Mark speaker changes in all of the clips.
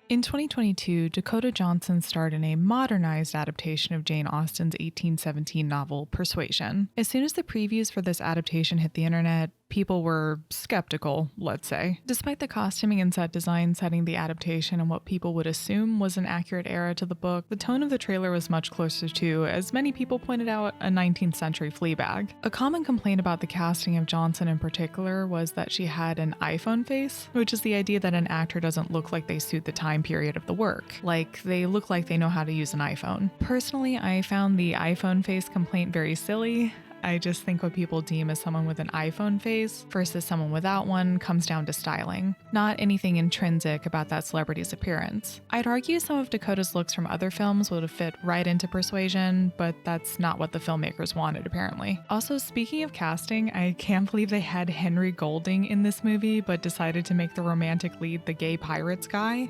Speaker 1: In 2022, Dakota Johnson starred in a modernized adaptation of Jane Austen's 1817 novel, Persuasion. As soon as the previews for this adaptation hit the internet, people were skeptical, let's say. Despite the costuming and set design setting the adaptation and what people would assume was an accurate era to the book, the tone of the trailer was much closer to, as many people pointed out, a 19th century Fleabag. A common complaint about the casting of Johnson in particular was that she had an iPhone face, which is the idea that an actor doesn't look like they suit the time period of the work. Like, they look like they know how to use an iPhone. Personally, I found the iPhone face complaint very silly. I just think what people deem as someone with an iPhone face versus someone without one comes down to styling, not anything intrinsic about that celebrity's appearance. I'd argue some of Dakota's looks from other films would have fit right into Persuasion, but that's not what the filmmakers wanted, apparently. Also, speaking of casting, I can't believe they had Henry Golding in this movie, but decided to make the romantic lead the gay pirates guy.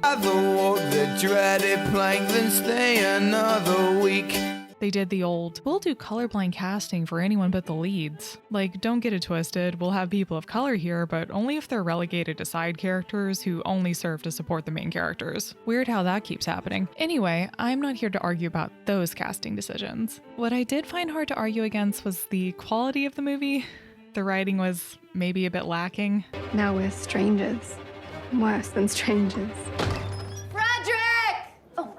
Speaker 1: They did the old, we'll do colorblind casting for anyone but the leads. Like, don't get it twisted, we'll have people of color here, but only if they're relegated to side characters who only serve to support the main characters. Weird how that keeps happening. Anyway, I'm not here to argue about those casting decisions. What I did find hard to argue against was the quality of the movie. The writing was maybe a bit lacking.
Speaker 2: Now we're strangers. Worse than strangers.
Speaker 3: Frederick!
Speaker 2: Oh.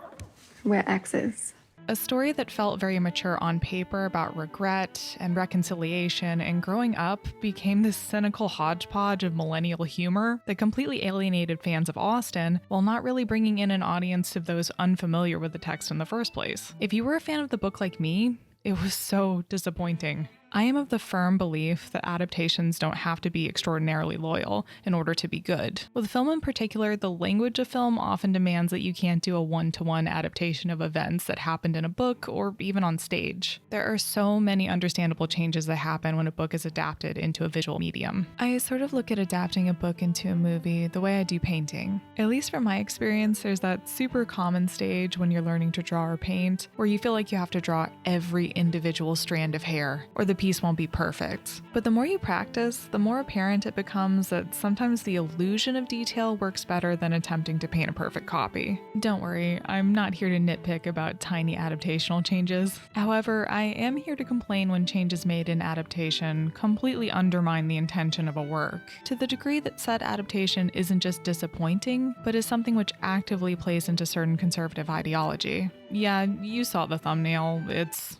Speaker 2: We're exes.
Speaker 1: A story that felt very mature on paper about regret and reconciliation and growing up became this cynical hodgepodge of millennial humor that completely alienated fans of Austen while not really bringing in an audience of those unfamiliar with the text in the first place. If you were a fan of the book like me, it was so disappointing. I am of the firm belief that adaptations don't have to be extraordinarily loyal in order to be good. With film in particular, the language of film often demands that you can't do a one-to-one adaptation of events that happened in a book or even on stage. There are so many understandable changes that happen when a book is adapted into a visual medium. I sort of look at adapting a book into a movie the way I do painting. At least from my experience, there's that super common stage when you're learning to draw or paint, where you feel like you have to draw every individual strand of hair, or the piece won't be perfect. But the more you practice, the more apparent it becomes that sometimes the illusion of detail works better than attempting to paint a perfect copy. Don't worry, I'm not here to nitpick about tiny adaptational changes. However, I am here to complain when changes made in adaptation completely undermine the intention of a work, to the degree that said adaptation isn't just disappointing, but is something which actively plays into certain conservative ideology. Yeah, you saw the thumbnail, it's...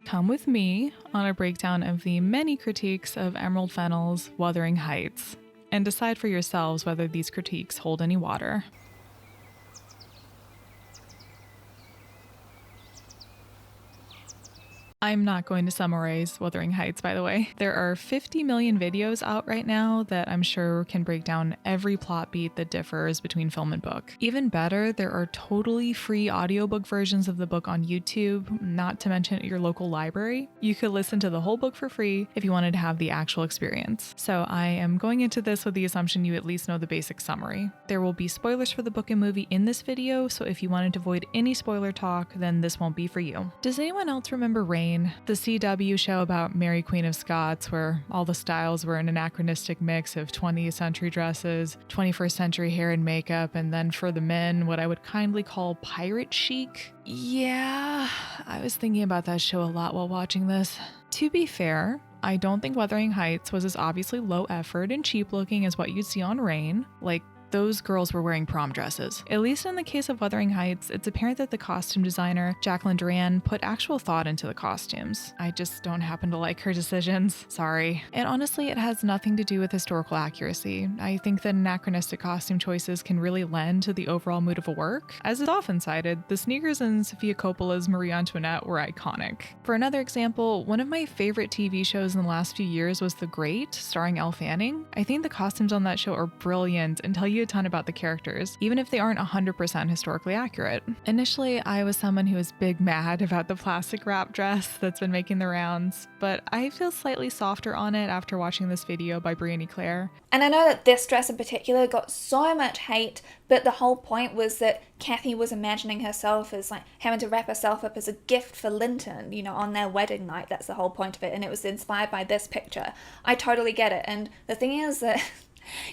Speaker 1: Come with me on a breakdown of the many critiques of Emerald Fennell's Wuthering Heights, and decide for yourselves whether these critiques hold any water. I'm not going to summarize Wuthering Heights, by the way. There are 50 million videos out right now that I'm sure can break down every plot beat that differs between film and book. Even better, there are totally free audiobook versions of the book on YouTube, not to mention at your local library. You could listen to the whole book for free if you wanted to have the actual experience. So I am going into this with the assumption you at least know the basic summary. There will be spoilers for the book and movie in this video, so if you wanted to avoid any spoiler talk, then this won't be for you. Does anyone else remember RAINN? The CW show about Mary Queen of Scots, where all the styles were an anachronistic mix of 20th century dresses, 21st century hair and makeup, and then for the men, what I would kindly call pirate chic. Yeah, I was thinking about that show a lot while watching this. To be fair, I don't think Wuthering Heights was as obviously low effort and cheap looking as what you'd see on RAINN. Like, those girls were wearing prom dresses. At least in the case of Wuthering Heights, it's apparent that the costume designer, Jacqueline Duran, put actual thought into the costumes. I just don't happen to like her decisions. Sorry. And honestly, it has nothing to do with historical accuracy. I think that anachronistic costume choices can really lend to the overall mood of a work. As is often cited, the sneakers in Sophia Coppola's Marie Antoinette were iconic. For another example, one of my favorite TV shows in the last few years was The Great, starring Elle Fanning. I think the costumes on that show are brilliant until you you a ton about the characters, even if they aren't 100% historically accurate. Initially, I was someone who was big mad about the plastic wrap dress that's been making the rounds, but I feel slightly softer on it after watching this video by Briannie Claire.
Speaker 4: And I know that this dress in particular got so much hate, but the whole point was that Kathy was imagining herself as like having to wrap herself up as a gift for Linton, you know, on their wedding night. That's the whole point of it, and it was inspired by this picture. I totally get it, and the thing is that,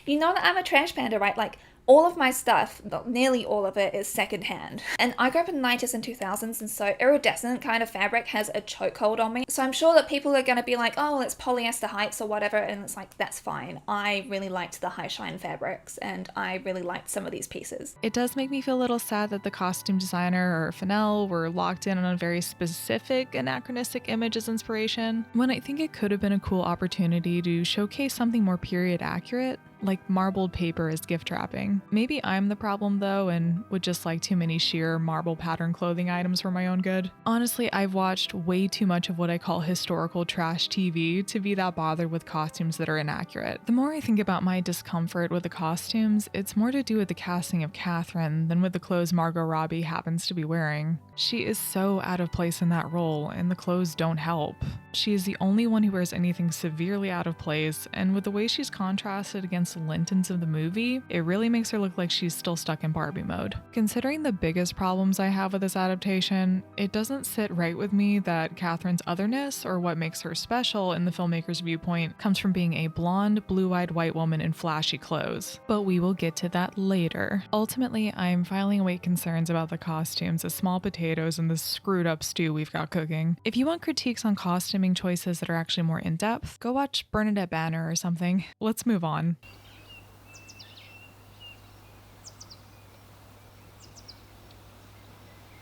Speaker 4: you know that I'm a trash panda, right? Like, all of my stuff, nearly all of it, is secondhand. And I grew up in the 90s and 2000s, and so iridescent kind of fabric has a chokehold on me. So I'm sure that people are going to be like, oh, it's polyester heights or whatever, and it's like, that's fine. I really liked the high shine fabrics, and I really liked some of these pieces.
Speaker 1: It does make me feel a little sad that the costume designer or Fennell were locked in on a very specific anachronistic image as inspiration, when I think it could have been a cool opportunity to showcase something more period accurate, like marbled paper as gift wrapping. Maybe I'm the problem though, and would just like too many sheer marble pattern clothing items for my own good. Honestly, I've watched way too much of what I call historical trash TV to be that bothered with costumes that are inaccurate. The more I think about my discomfort with the costumes, it's more to do with the casting of Catherine than with the clothes Margot Robbie happens to be wearing. She is so out of place in that role, and the clothes don't help. She is the only one who wears anything severely out of place, and with the way she's contrasted against the Lintons of the movie, it really makes her look like she's still stuck in Barbie mode. Considering the biggest problems I have with this adaptation, it doesn't sit right with me that Catherine's otherness, or what makes her special in the filmmaker's viewpoint, comes from being a blonde, blue-eyed white woman in flashy clothes. But we will get to that later. Ultimately, I'm filing away concerns about the costumes as small potatoes in the screwed up stew we've got cooking. If you want critiques on costuming choices that are actually more in-depth, go watch Bernadette Banner or something. Let's move on.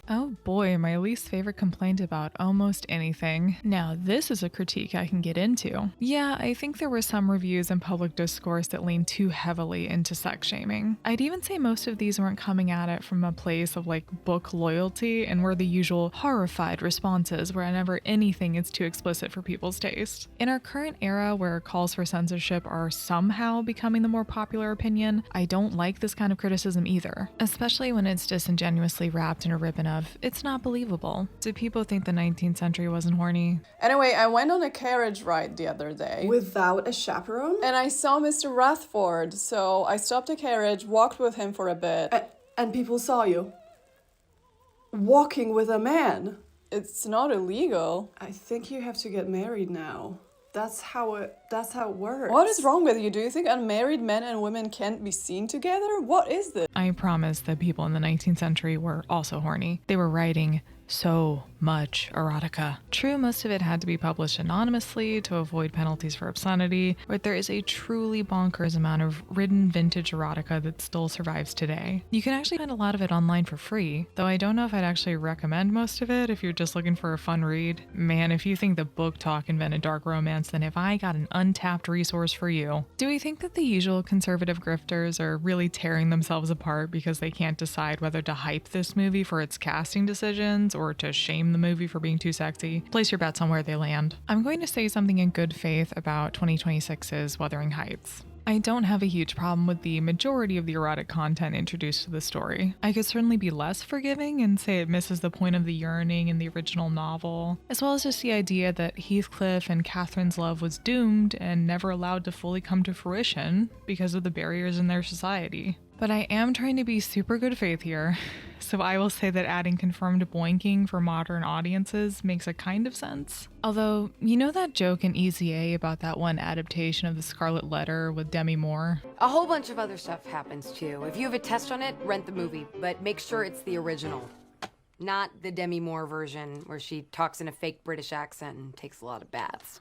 Speaker 1: Oh boy, my least favorite complaint about almost anything. Now, this is a critique I can get into. Yeah, I think there were some reviews and public discourse that leaned too heavily into sex shaming. I'd even say most of these weren't coming at it from a place of like book loyalty and were the usual horrified responses whenever anything is too explicit for people's taste. In our current era where calls for censorship are somehow becoming the more popular opinion, I don't like this kind of criticism either, especially when it's disingenuously wrapped in a ribbon of, it's not believable. Do people think the 19th century wasn't horny?
Speaker 5: Anyway, I went on a carriage ride the other day.
Speaker 2: Without a chaperone?
Speaker 5: And I saw Mr. Rathford, so I stopped the carriage, walked with him for a bit.
Speaker 2: And people saw you walking with a man?
Speaker 5: It's not illegal.
Speaker 2: I think you have to get married now. That's how it works.
Speaker 5: What is wrong with you? Do you think unmarried men and women can't be seen together? What is this?
Speaker 1: I promise that people in the 19th century were also horny. They were writing so much erotica. True, most of it had to be published anonymously to avoid penalties for obscenity, but there is a truly bonkers amount of written vintage erotica that still survives today. You can actually find a lot of it online for free, though I don't know if I'd actually recommend most of it if you're just looking for a fun read. Man, if you think the book talk invented dark romance, then have I got an untapped resource for you. Do we think that the usual conservative grifters are really tearing themselves apart because they can't decide whether to hype this movie for its casting decisions or to shame the movie for being too sexy? Place your bets on where they land. I'm going to say something in good faith about 2026's Wuthering Heights. I don't have a huge problem with the majority of the erotic content introduced to the story. I could certainly be less forgiving and say it misses the point of the yearning in the original novel, as well as just the idea that Heathcliff and Catherine's love was doomed and never allowed to fully come to fruition because of the barriers in their society. But I am trying to be super good faith here, so I will say that adding confirmed boinking for modern audiences makes a kind of sense. Although, you know that joke in Easy A about that one adaptation of The Scarlet Letter with Demi Moore?
Speaker 3: A whole bunch of other stuff happens too. If you have a test on it, rent the movie, but make sure it's the original. Not the Demi Moore version where she talks in a fake British accent and takes a lot of baths.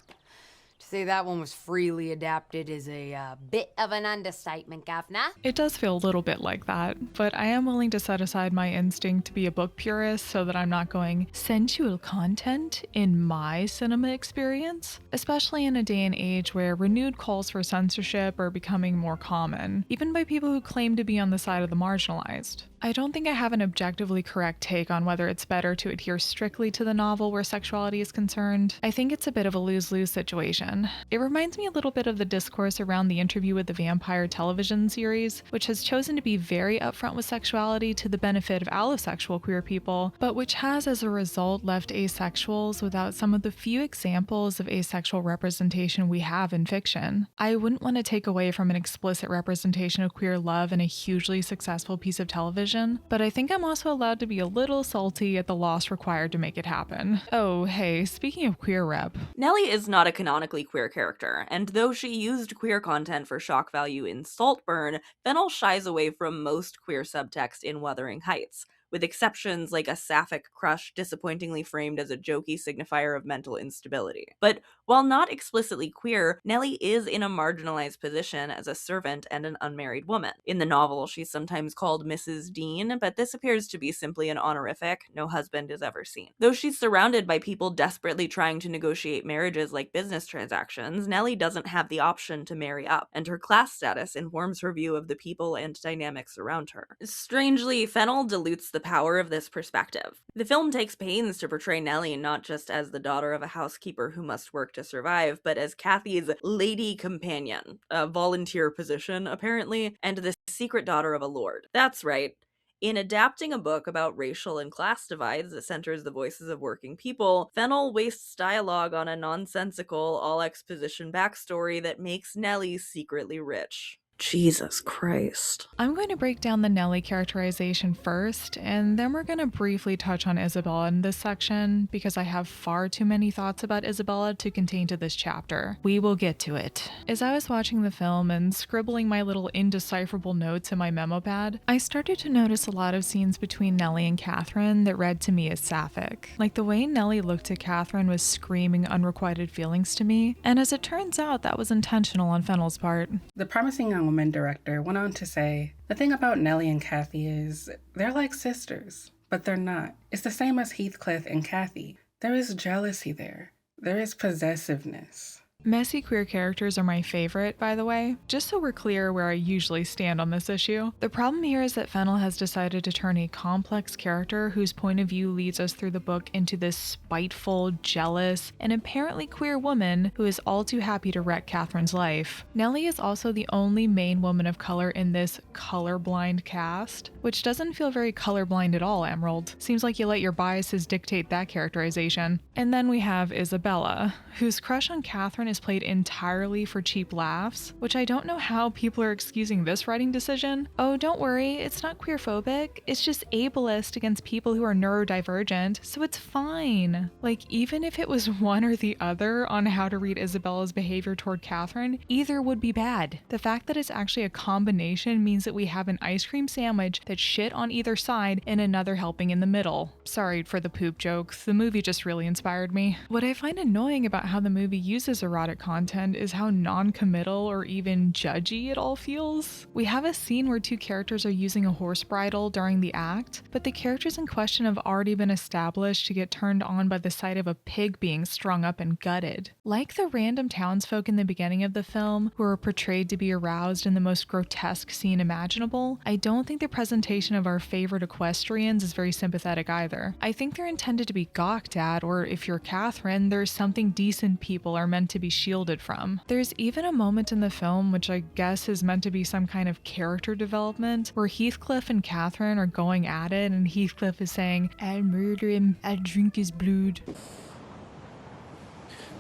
Speaker 3: To say that one was freely adapted is a bit of an understatement, Governor.
Speaker 1: It does feel a little bit like that, but I am willing to set aside my instinct to be a book purist so that I'm not going sensual content in my cinema experience, especially in a day and age where renewed calls for censorship are becoming more common, even by people who claim to be on the side of the marginalized. I don't think I have an objectively correct take on whether it's better to adhere strictly to the novel where sexuality is concerned. I think it's a bit of a lose-lose situation. It reminds me a little bit of the discourse around the Interview with the Vampire television series, which has chosen to be very upfront with sexuality to the benefit of allosexual queer people, but which has as a result left asexuals without some of the few examples of asexual representation we have in fiction. I wouldn't want to take away from an explicit representation of queer love in a hugely successful piece of television, but I think I'm also allowed to be a little salty at the loss required to make it happen. Oh, hey, speaking of queer rep.
Speaker 6: Nellie is not a canonically queer character, and though she used queer content for shock value in Saltburn, Fennell shies away from most queer subtext in Wuthering Heights, with exceptions like a sapphic crush disappointingly framed as a jokey signifier of mental instability. But while not explicitly queer, Nellie is in a marginalized position as a servant and an unmarried woman. In the novel, she's sometimes called Mrs. Dean, but this appears to be simply an honorific no husband is ever seen. Though she's surrounded by people desperately trying to negotiate marriages like business transactions, Nellie doesn't have the option to marry up, and her class status informs her view of the people and dynamics around her. Strangely, Fennell dilutes the power of this perspective. The film takes pains to portray Nellie not just as the daughter of a housekeeper who must work to survive, but as Kathy's lady companion, a volunteer position apparently, and the secret daughter of a lord. That's right. In adapting a book about racial and class divides that centers the voices of working people, Fennell wastes dialogue on a nonsensical, all-exposition backstory that makes Nellie secretly rich. Jesus Christ.
Speaker 1: I'm going to break down the Nellie characterization first, and then we're going to briefly touch on Isabella in this section, because I have far too many thoughts about Isabella to contain to this chapter. We will get to it. As I was watching the film and scribbling my little indecipherable notes in my memo pad, I started to notice a lot of scenes between Nellie and Catherine that read to me as sapphic. Like the way Nellie looked at Catherine was screaming unrequited feelings to me, and as it turns out, that was intentional on Fennell's part.
Speaker 7: The Promising Young Woman director went on to say, the thing about Nellie and Kathy is they're like sisters, but they're not. It's the same as Heathcliff and Kathy. There is jealousy there. There is possessiveness.
Speaker 1: Messy queer characters are my favorite, by the way, just so we're clear where I usually stand on this issue. The problem here is that Fennell has decided to turn a complex character whose point of view leads us through the book into this spiteful, jealous, and apparently queer woman who is all too happy to wreck Catherine's life. Nellie is also the only main woman of color in this colorblind cast, which doesn't feel very colorblind at all, Emerald. Seems like you let your biases dictate that characterization. And then we have Isabella, whose crush on Catherine is played entirely for cheap laughs, which I don't know how people are excusing this writing decision. Oh, don't worry, it's not queerphobic, it's just ableist against people who are neurodivergent, so it's fine. Like, even if it was one or the other on how to read Isabella's behavior toward Catherine, either would be bad. The fact that it's actually a combination means that we have an ice cream sandwich that's shit on either side and another helping in the middle. Sorry for the poop joke, the movie just really inspired me. What I find annoying about how the movie uses erotic content is how non-committal or even judgy it all feels. We have a scene where two characters are using a horse bridle during the act, but the characters in question have already been established to get turned on by the sight of a pig being strung up and gutted. Like the random townsfolk in the beginning of the film, who are portrayed to be aroused in the most grotesque scene imaginable, I don't think the presentation of our favorite equestrians is very sympathetic either. I think they're intended to be gawked at, or if you're Catherine, there's something decent people are meant to be shielded from. There's even a moment in the film, which I guess is meant to be some kind of character development, where Heathcliff and Catherine are going at it, and Heathcliff is saying, "I'll murder him, I'll drink his blood."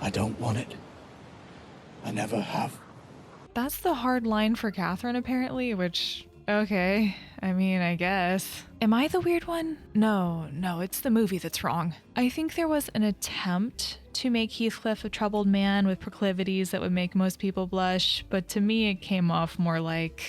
Speaker 8: I don't want it. I never have.
Speaker 1: That's the hard line for Catherine, apparently, which, okay, I mean, I guess. Am I the weird one? No, it's the movie that's wrong. I think there was an attempt to make Heathcliff a troubled man with proclivities that would make most people blush, but to me it came off more like...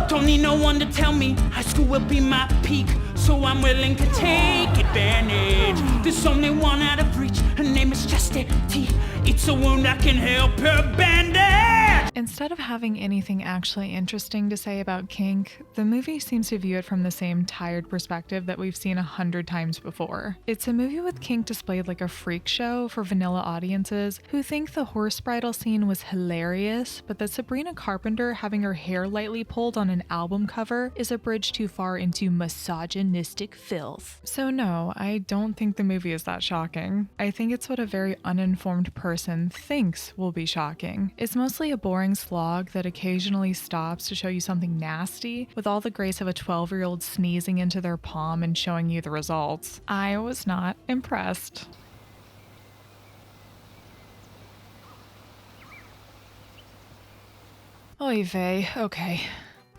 Speaker 9: Don't need no one to tell me high school will be my peak, so I'm willing to take advantage. There's only one out of reach, her name is Chastity. It's a wound I can help her bandage.
Speaker 1: Instead of having anything actually interesting to say about kink, the movie seems to view it from the same tired perspective that we've seen 100 times before. It's a movie with kink displayed like a freak show for vanilla audiences who think the horse bridal scene was hilarious, but that Sabrina Carpenter having her hair lightly pulled on an album cover is a bridge too far into misogynistic filth. So no, I don't think the movie is that shocking. I think it's what a very uninformed person thinks will be shocking. It's mostly a boring slog that occasionally stops to show you something nasty with all the grace of a 12-year-old sneezing into their palm and showing you the results. I was not impressed. Oy vey, okay.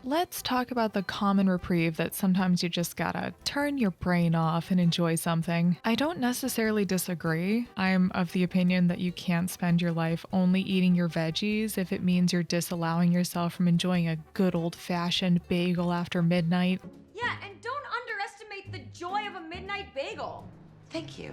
Speaker 1: Let's talk about the common reprieve that sometimes you just gotta turn your brain off and enjoy something. I don't necessarily disagree. I'm of the opinion that you can't spend your life only eating your veggies if it means you're disallowing yourself from enjoying a good old-fashioned bagel after midnight.
Speaker 10: Yeah, and don't underestimate the joy of a midnight bagel.
Speaker 3: Thank you.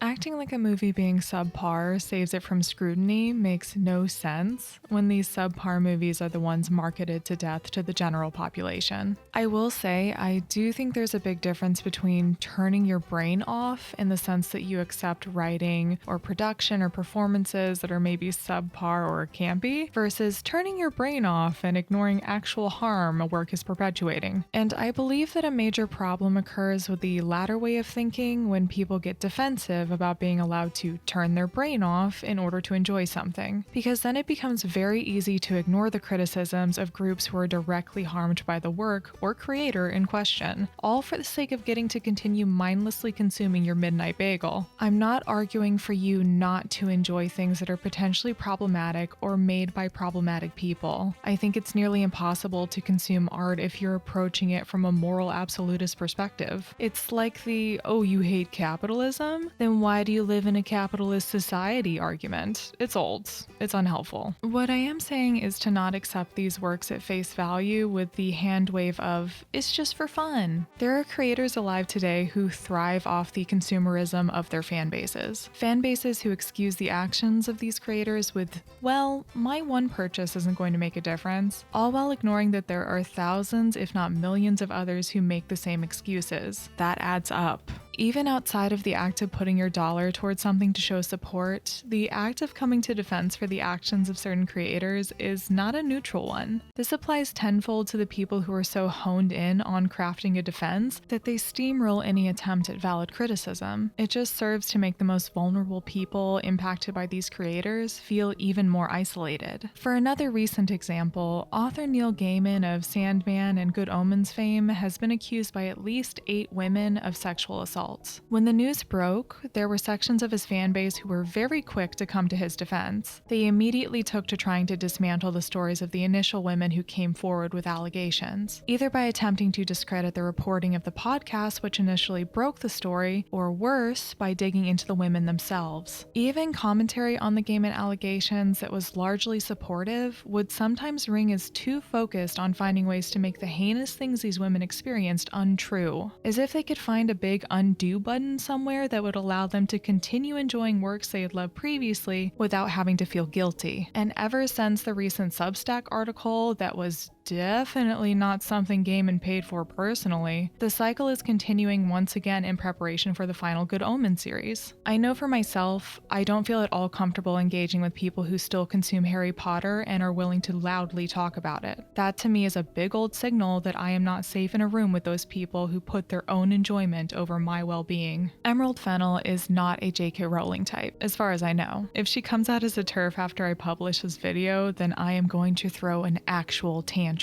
Speaker 1: Acting like a movie being subpar saves it from scrutiny makes no sense when these subpar movies are the ones marketed to death to the general population. I will say, I do think there's a big difference between turning your brain off in the sense that you accept writing or production or performances that are maybe subpar or campy versus turning your brain off and ignoring actual harm a work is perpetuating. And I believe that a major problem occurs with the latter way of thinking when people get defensive about being allowed to turn their brain off in order to enjoy something, because then it becomes very easy to ignore the criticisms of groups who are directly harmed by the work or creator in question, all for the sake of getting to continue mindlessly consuming your midnight bagel. I'm not arguing for you not to enjoy things that are potentially problematic or made by problematic people. I think it's nearly impossible to consume art if you're approaching it from a moral absolutist perspective. It's like the, oh, you hate capitalism? Then why do you live in a capitalist society argument? It's old. It's unhelpful. What I am saying is to not accept these works at face value with the hand wave of, it's just for fun. There are creators alive today who thrive off the consumerism of their fan bases. Fan bases who excuse the actions of these creators with, well, my one purchase isn't going to make a difference, all while ignoring that there are thousands, if not millions of others who make the same excuses. That adds up. Even outside of the act of putting your dollar towards something to show support, the act of coming to defense for the actions of certain creators is not a neutral one. This applies tenfold to the people who are so honed in on crafting a defense that they steamroll any attempt at valid criticism. It just serves to make the most vulnerable people impacted by these creators feel even more isolated. For another recent example, author Neil Gaiman of Sandman and Good Omens fame has been accused by at least 8 women of sexual assault. When the news broke, there were sections of his fanbase who were very quick to come to his defense. They immediately took to trying to dismantle the stories of the initial women who came forward with allegations, either by attempting to discredit the reporting of the podcast which initially broke the story, or worse, by digging into the women themselves. Even commentary on the Gaiman allegations that was largely supportive would sometimes ring as too focused on finding ways to make the heinous things these women experienced untrue, as if they could find a big undo button somewhere that would allow them to continue enjoying works they had loved previously without having to feel guilty. And ever since the recent Substack article that was definitely not something Gaiman paid for personally, the cycle is continuing once again in preparation for the final Good Omens series. I know for myself, I don't feel at all comfortable engaging with people who still consume Harry Potter and are willing to loudly talk about it. That to me is a big old signal that I am not safe in a room with those people who put their own enjoyment over my well-being. Emerald Fennell is not a J.K. Rowling type, as far as I know. If she comes out as a TERF after I publish this video, then I am going to throw an actual tantrum.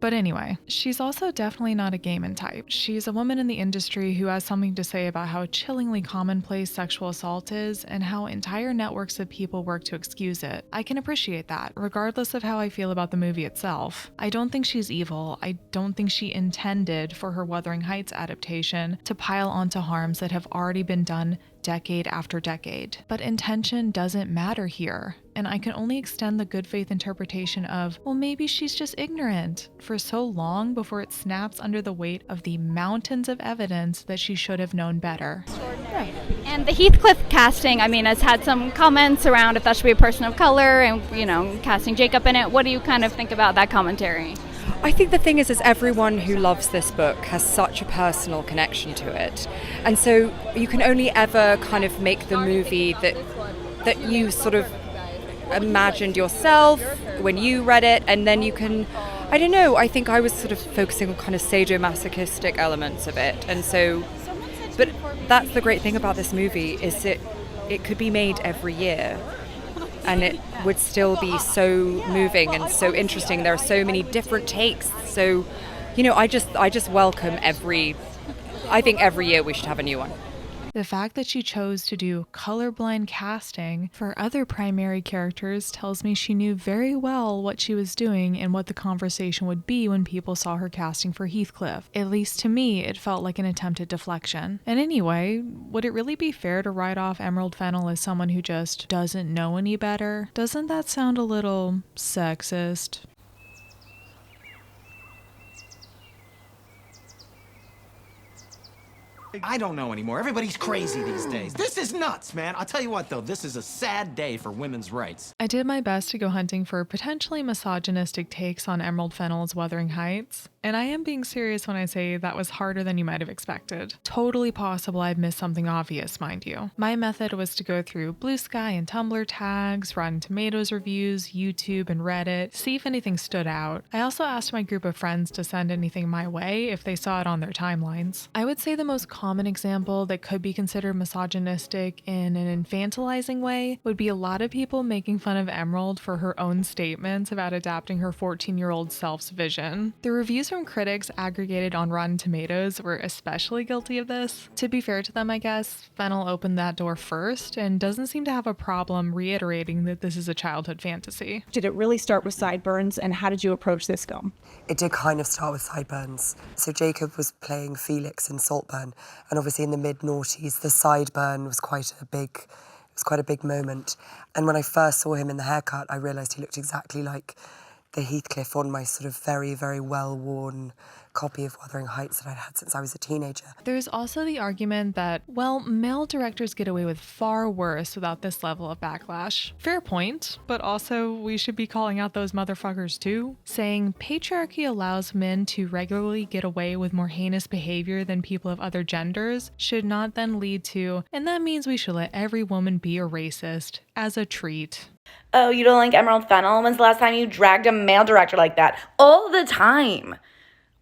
Speaker 1: But anyway, she's also definitely not a Gaiman type. She's a woman in the industry who has something to say about how chillingly commonplace sexual assault is and how entire networks of people work to excuse it. I can appreciate that, regardless of how I feel about the movie itself. I don't think she's evil. I don't think she intended for her Wuthering Heights adaptation to pile onto harms that have already been done decade after decade. But intention doesn't matter here, and I can only extend the good faith interpretation of, well, maybe she's just ignorant, for so long before it snaps under the weight of the mountains of evidence that she should have known better.
Speaker 11: And the Heathcliff casting, I mean, has had some comments around if that should be a person of color and, casting Jacob in it. What do you kind of think about that commentary?
Speaker 12: I think the thing is everyone who loves this book has such a personal connection to it. And so you can only ever kind of make the movie that you sort of imagined yourself when you read it, and then you can, I don't know, I think I was sort of focusing on kind of sadomasochistic elements of it. And so, but that's the great thing about this movie, is it could be made every year and it would still be so moving and so interesting. There are so many different takes. So, I just welcome I think every year we should have a new one.
Speaker 1: The fact that she chose to do colorblind casting for other primary characters tells me she knew very well what she was doing and what the conversation would be when people saw her casting for Heathcliff. At least to me, it felt like an attempt at deflection. And anyway, would it really be fair to write off Emerald Fennell as someone who just doesn't know any better? Doesn't that sound a little sexist?
Speaker 13: I don't know anymore. Everybody's crazy these days. This is nuts, man. I'll tell you what, though. This is a sad day for women's rights.
Speaker 1: I did my best to go hunting for potentially misogynistic takes on Emerald Fennell's Wuthering Heights, and I am being serious when I say that was harder than you might have expected. Totally possible I'd missed something obvious, mind you. My method was to go through Blue Sky and Tumblr tags, Rotten Tomatoes reviews, YouTube and Reddit, see if anything stood out. I also asked my group of friends to send anything my way if they saw it on their timelines. I would say the most common example that could be considered misogynistic in an infantilizing way would be a lot of people making fun of Emerald for her own statements about adapting her 14-year-old self's vision. The reviews from critics aggregated on Rotten Tomatoes were especially guilty of this. To be fair to them, I guess, Fennell opened that door first and doesn't seem to have a problem reiterating that this is a childhood fantasy.
Speaker 14: Did it really start with sideburns, and how did you approach this film?
Speaker 15: It did kind of start with sideburns. So Jacob was playing Felix in Saltburn, and obviously in the mid-noughties, the sideburn was quite a big moment. And when I first saw him in the haircut, I realised he looked exactly like the Heathcliff on my sort of very, very well-worn copy of Wuthering Heights that I'd had since I was a teenager.
Speaker 1: There's also the argument that, well, male directors get away with far worse without this level of backlash. Fair point, but also we should be calling out those motherfuckers too. Saying patriarchy allows men to regularly get away with more heinous behavior than people of other genders should not then lead to, and that means we should let every woman be a racist, as a treat.
Speaker 16: Oh, you don't like Emerald Fennell? When's the last time you dragged a male director like that? All the time.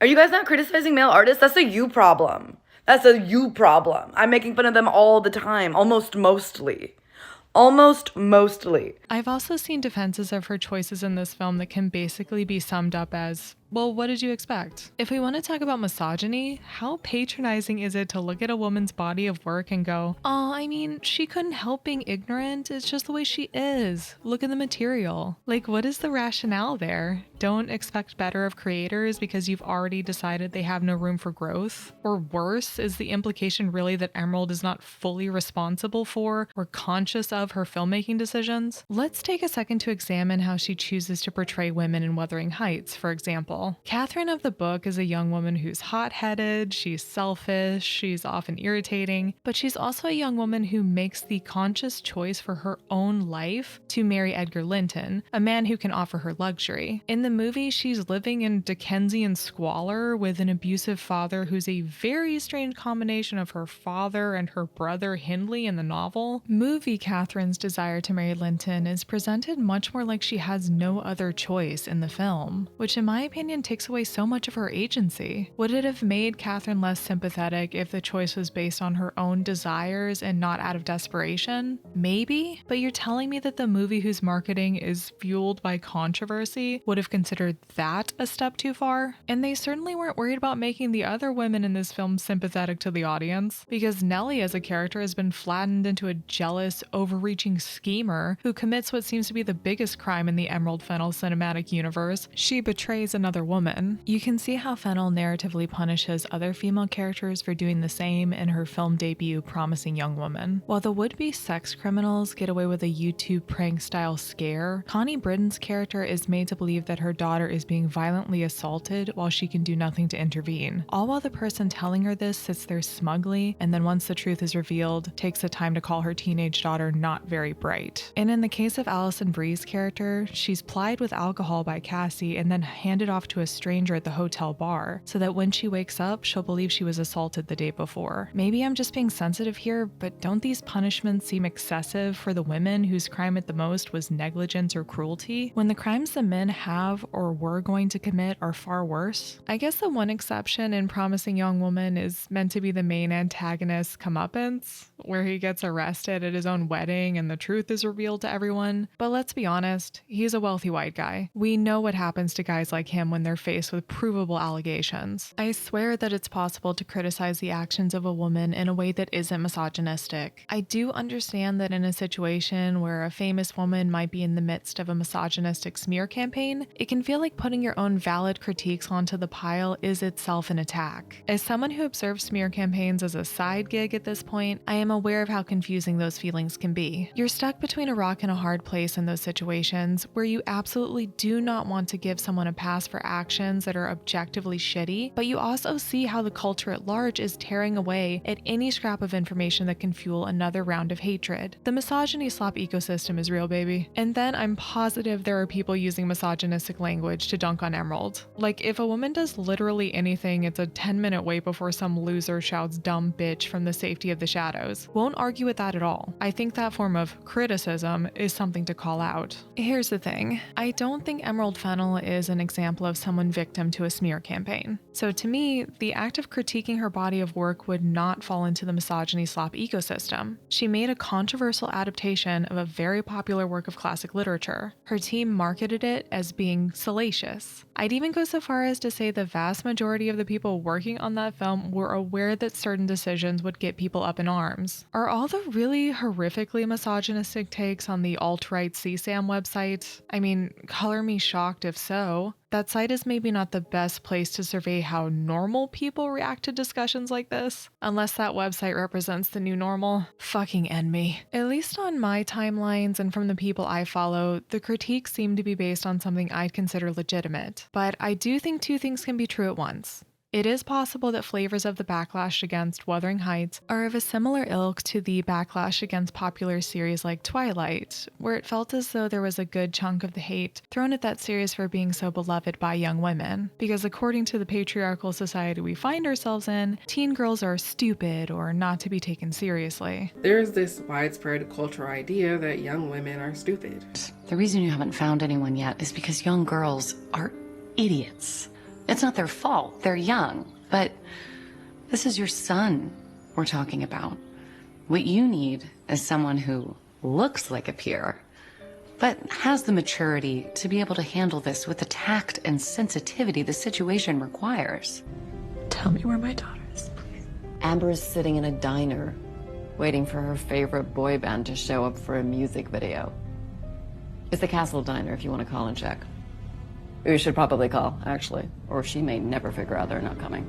Speaker 16: Are you guys not criticizing male artists? That's a you problem. That's a you problem. I'm making fun of them all the time, almost mostly. I've
Speaker 1: also seen defenses of her choices in this film that can basically be summed up as, well, what did you expect? If we want to talk about misogyny, how patronizing is it to look at a woman's body of work and go, oh, I mean, she couldn't help being ignorant. It's just the way she is. Look at the material. Like, what is the rationale there? Don't expect better of creators because you've already decided they have no room for growth? Or worse, is the implication really that Emerald is not fully responsible for or conscious of her filmmaking decisions? Let's take a second to examine how she chooses to portray women in Wuthering Heights, for example. Catherine of the book is a young woman who's hot-headed, she's selfish, she's often irritating, but she's also a young woman who makes the conscious choice for her own life to marry Edgar Linton, a man who can offer her luxury. In the movie, she's living in Dickensian squalor with an abusive father who's a very strange combination of her father and her brother Hindley in the novel. Movie Catherine's desire to marry Linton is presented much more like she has no other choice in the film, which in my opinion takes away so much of her agency. Would it have made Catherine less sympathetic if the choice was based on her own desires and not out of desperation? Maybe, but you're telling me that the movie whose marketing is fueled by controversy would have considered that a step too far? And they certainly weren't worried about making the other women in this film sympathetic to the audience, because Nellie as a character has been flattened into a jealous, overreaching schemer who commits what seems to be the biggest crime in the Emerald Fennell cinematic universe. She betrays another another woman. You can see how Fennell narratively punishes other female characters for doing the same in her film debut Promising Young Woman. While the would-be sex criminals get away with a YouTube prank-style scare, Connie Britton's character is made to believe that her daughter is being violently assaulted while she can do nothing to intervene, all while the person telling her this sits there smugly and then once the truth is revealed, takes the time to call her teenage daughter not very bright. And in the case of Alison Brie's character, she's plied with alcohol by Cassie and then handed off to a stranger at the hotel bar, so that when she wakes up, she'll believe she was assaulted the day before. Maybe I'm just being sensitive here, but don't these punishments seem excessive for the women whose crime at the most was negligence or cruelty, when the crimes the men have or were going to commit are far worse? I guess the one exception in Promising Young Woman is meant to be the main antagonist's comeuppance, where he gets arrested at his own wedding and the truth is revealed to everyone. But let's be honest, he's a wealthy white guy. We know what happens to guys like him when they're faced with provable allegations. I swear that it's possible to criticize the actions of a woman in a way that isn't misogynistic. I do understand that in a situation where a famous woman might be in the midst of a misogynistic smear campaign, it can feel like putting your own valid critiques onto the pile is itself an attack. As someone who observes smear campaigns as a side gig at this point, I am aware of how confusing those feelings can be. You're stuck between a rock and a hard place in those situations where you absolutely do not want to give someone a pass for actions that are objectively shitty, but you also see how the culture at large is tearing away at any scrap of information that can fuel another round of hatred. The misogyny slop ecosystem is real, baby. And then I'm positive there are people using misogynistic language to dunk on Emerald. Like, if a woman does literally anything, it's a 10-minute wait before some loser shouts dumb bitch from the safety of the shadows. Won't argue with that at all. I think that form of criticism is something to call out. Here's the thing. I don't think Emerald Fennell is an example of someone victim to a smear campaign. So to me, the act of critiquing her body of work would not fall into the misogyny slop ecosystem. She made a controversial adaptation of a very popular work of classic literature. Her team marketed it as being salacious. I'd even go so far as to say the vast majority of the people working on that film were aware that certain decisions would get people up in arms. Are all the really horrifically misogynistic takes on the alt-right CSAM website? I mean, color me shocked if so. That site is maybe not the best place to survey how normal people react to discussions like this. Unless that website represents the new normal, fucking end me. At least on my timelines and from the people I follow, the critiques seem to be based on something I'd consider legitimate. But I do think two things can be true at once. It is possible that flavors of the backlash against Wuthering Heights are of a similar ilk to the backlash against popular series like Twilight, where it felt as though there was a good chunk of the hate thrown at that series for being so beloved by young women. Because according to the patriarchal society we find ourselves in, teen girls are stupid or not to be taken seriously.
Speaker 7: There's this widespread cultural idea that young women are stupid.
Speaker 17: The reason you haven't found anyone yet is because young girls are idiots. It's not their fault. They're young. But this is your son we're talking about. What you need is someone who looks like a peer, but has the maturity to be able to handle this with the tact and sensitivity the situation requires.
Speaker 18: Tell me where my daughter is, please.
Speaker 17: Amber is sitting in a diner, waiting for her favorite boy band to show up for a music video. It's the Castle Diner if you want to call and check. You should probably call, actually, or she may never figure out they're not coming.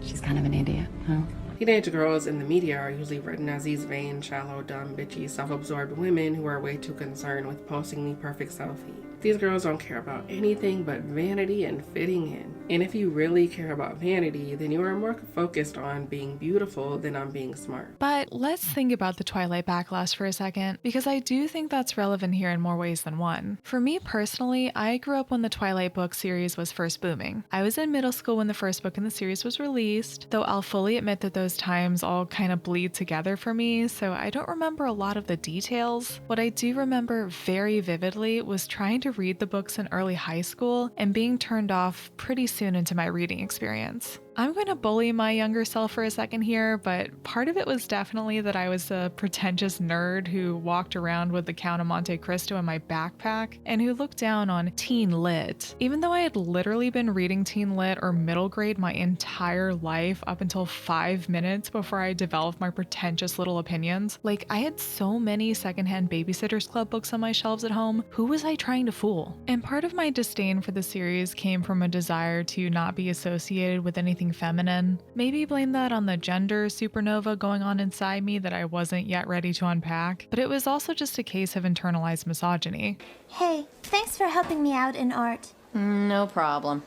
Speaker 17: She's kind of an idiot, huh?
Speaker 7: Teenage girls in the media are usually written as these vain, shallow, dumb, bitchy, self-absorbed women who are way too concerned with posting the perfect selfie. These girls don't care about anything but vanity and fitting in. And if you really care about vanity, then you are more focused on being beautiful than on being smart.
Speaker 1: But let's think about the Twilight backlash for a second, because I do think that's relevant here in more ways than one. For me personally, I grew up when the Twilight book series was first booming. I was in middle school when the first book in the series was released, though I'll fully admit that those times all kind of bleed together for me, so I don't remember a lot of the details. What I do remember very vividly was trying to read the books in early high school and being turned off pretty soon into my reading experience. I'm going to bully my younger self for a second here, but part of it was definitely that I was a pretentious nerd who walked around with the Count of Monte Cristo in my backpack and who looked down on teen lit. Even though I had literally been reading teen lit or middle grade my entire life up until 5 minutes before I developed my pretentious little opinions, like I had so many secondhand Babysitter's Club books on my shelves at home, who was I trying to fool? And part of my disdain for the series came from a desire to not be associated with anything feminine. Maybe blame that on the gender supernova going on inside me that I wasn't yet ready to unpack, but it was also just a case of internalized misogyny.
Speaker 19: Hey, thanks for helping me out in art.
Speaker 20: No problem.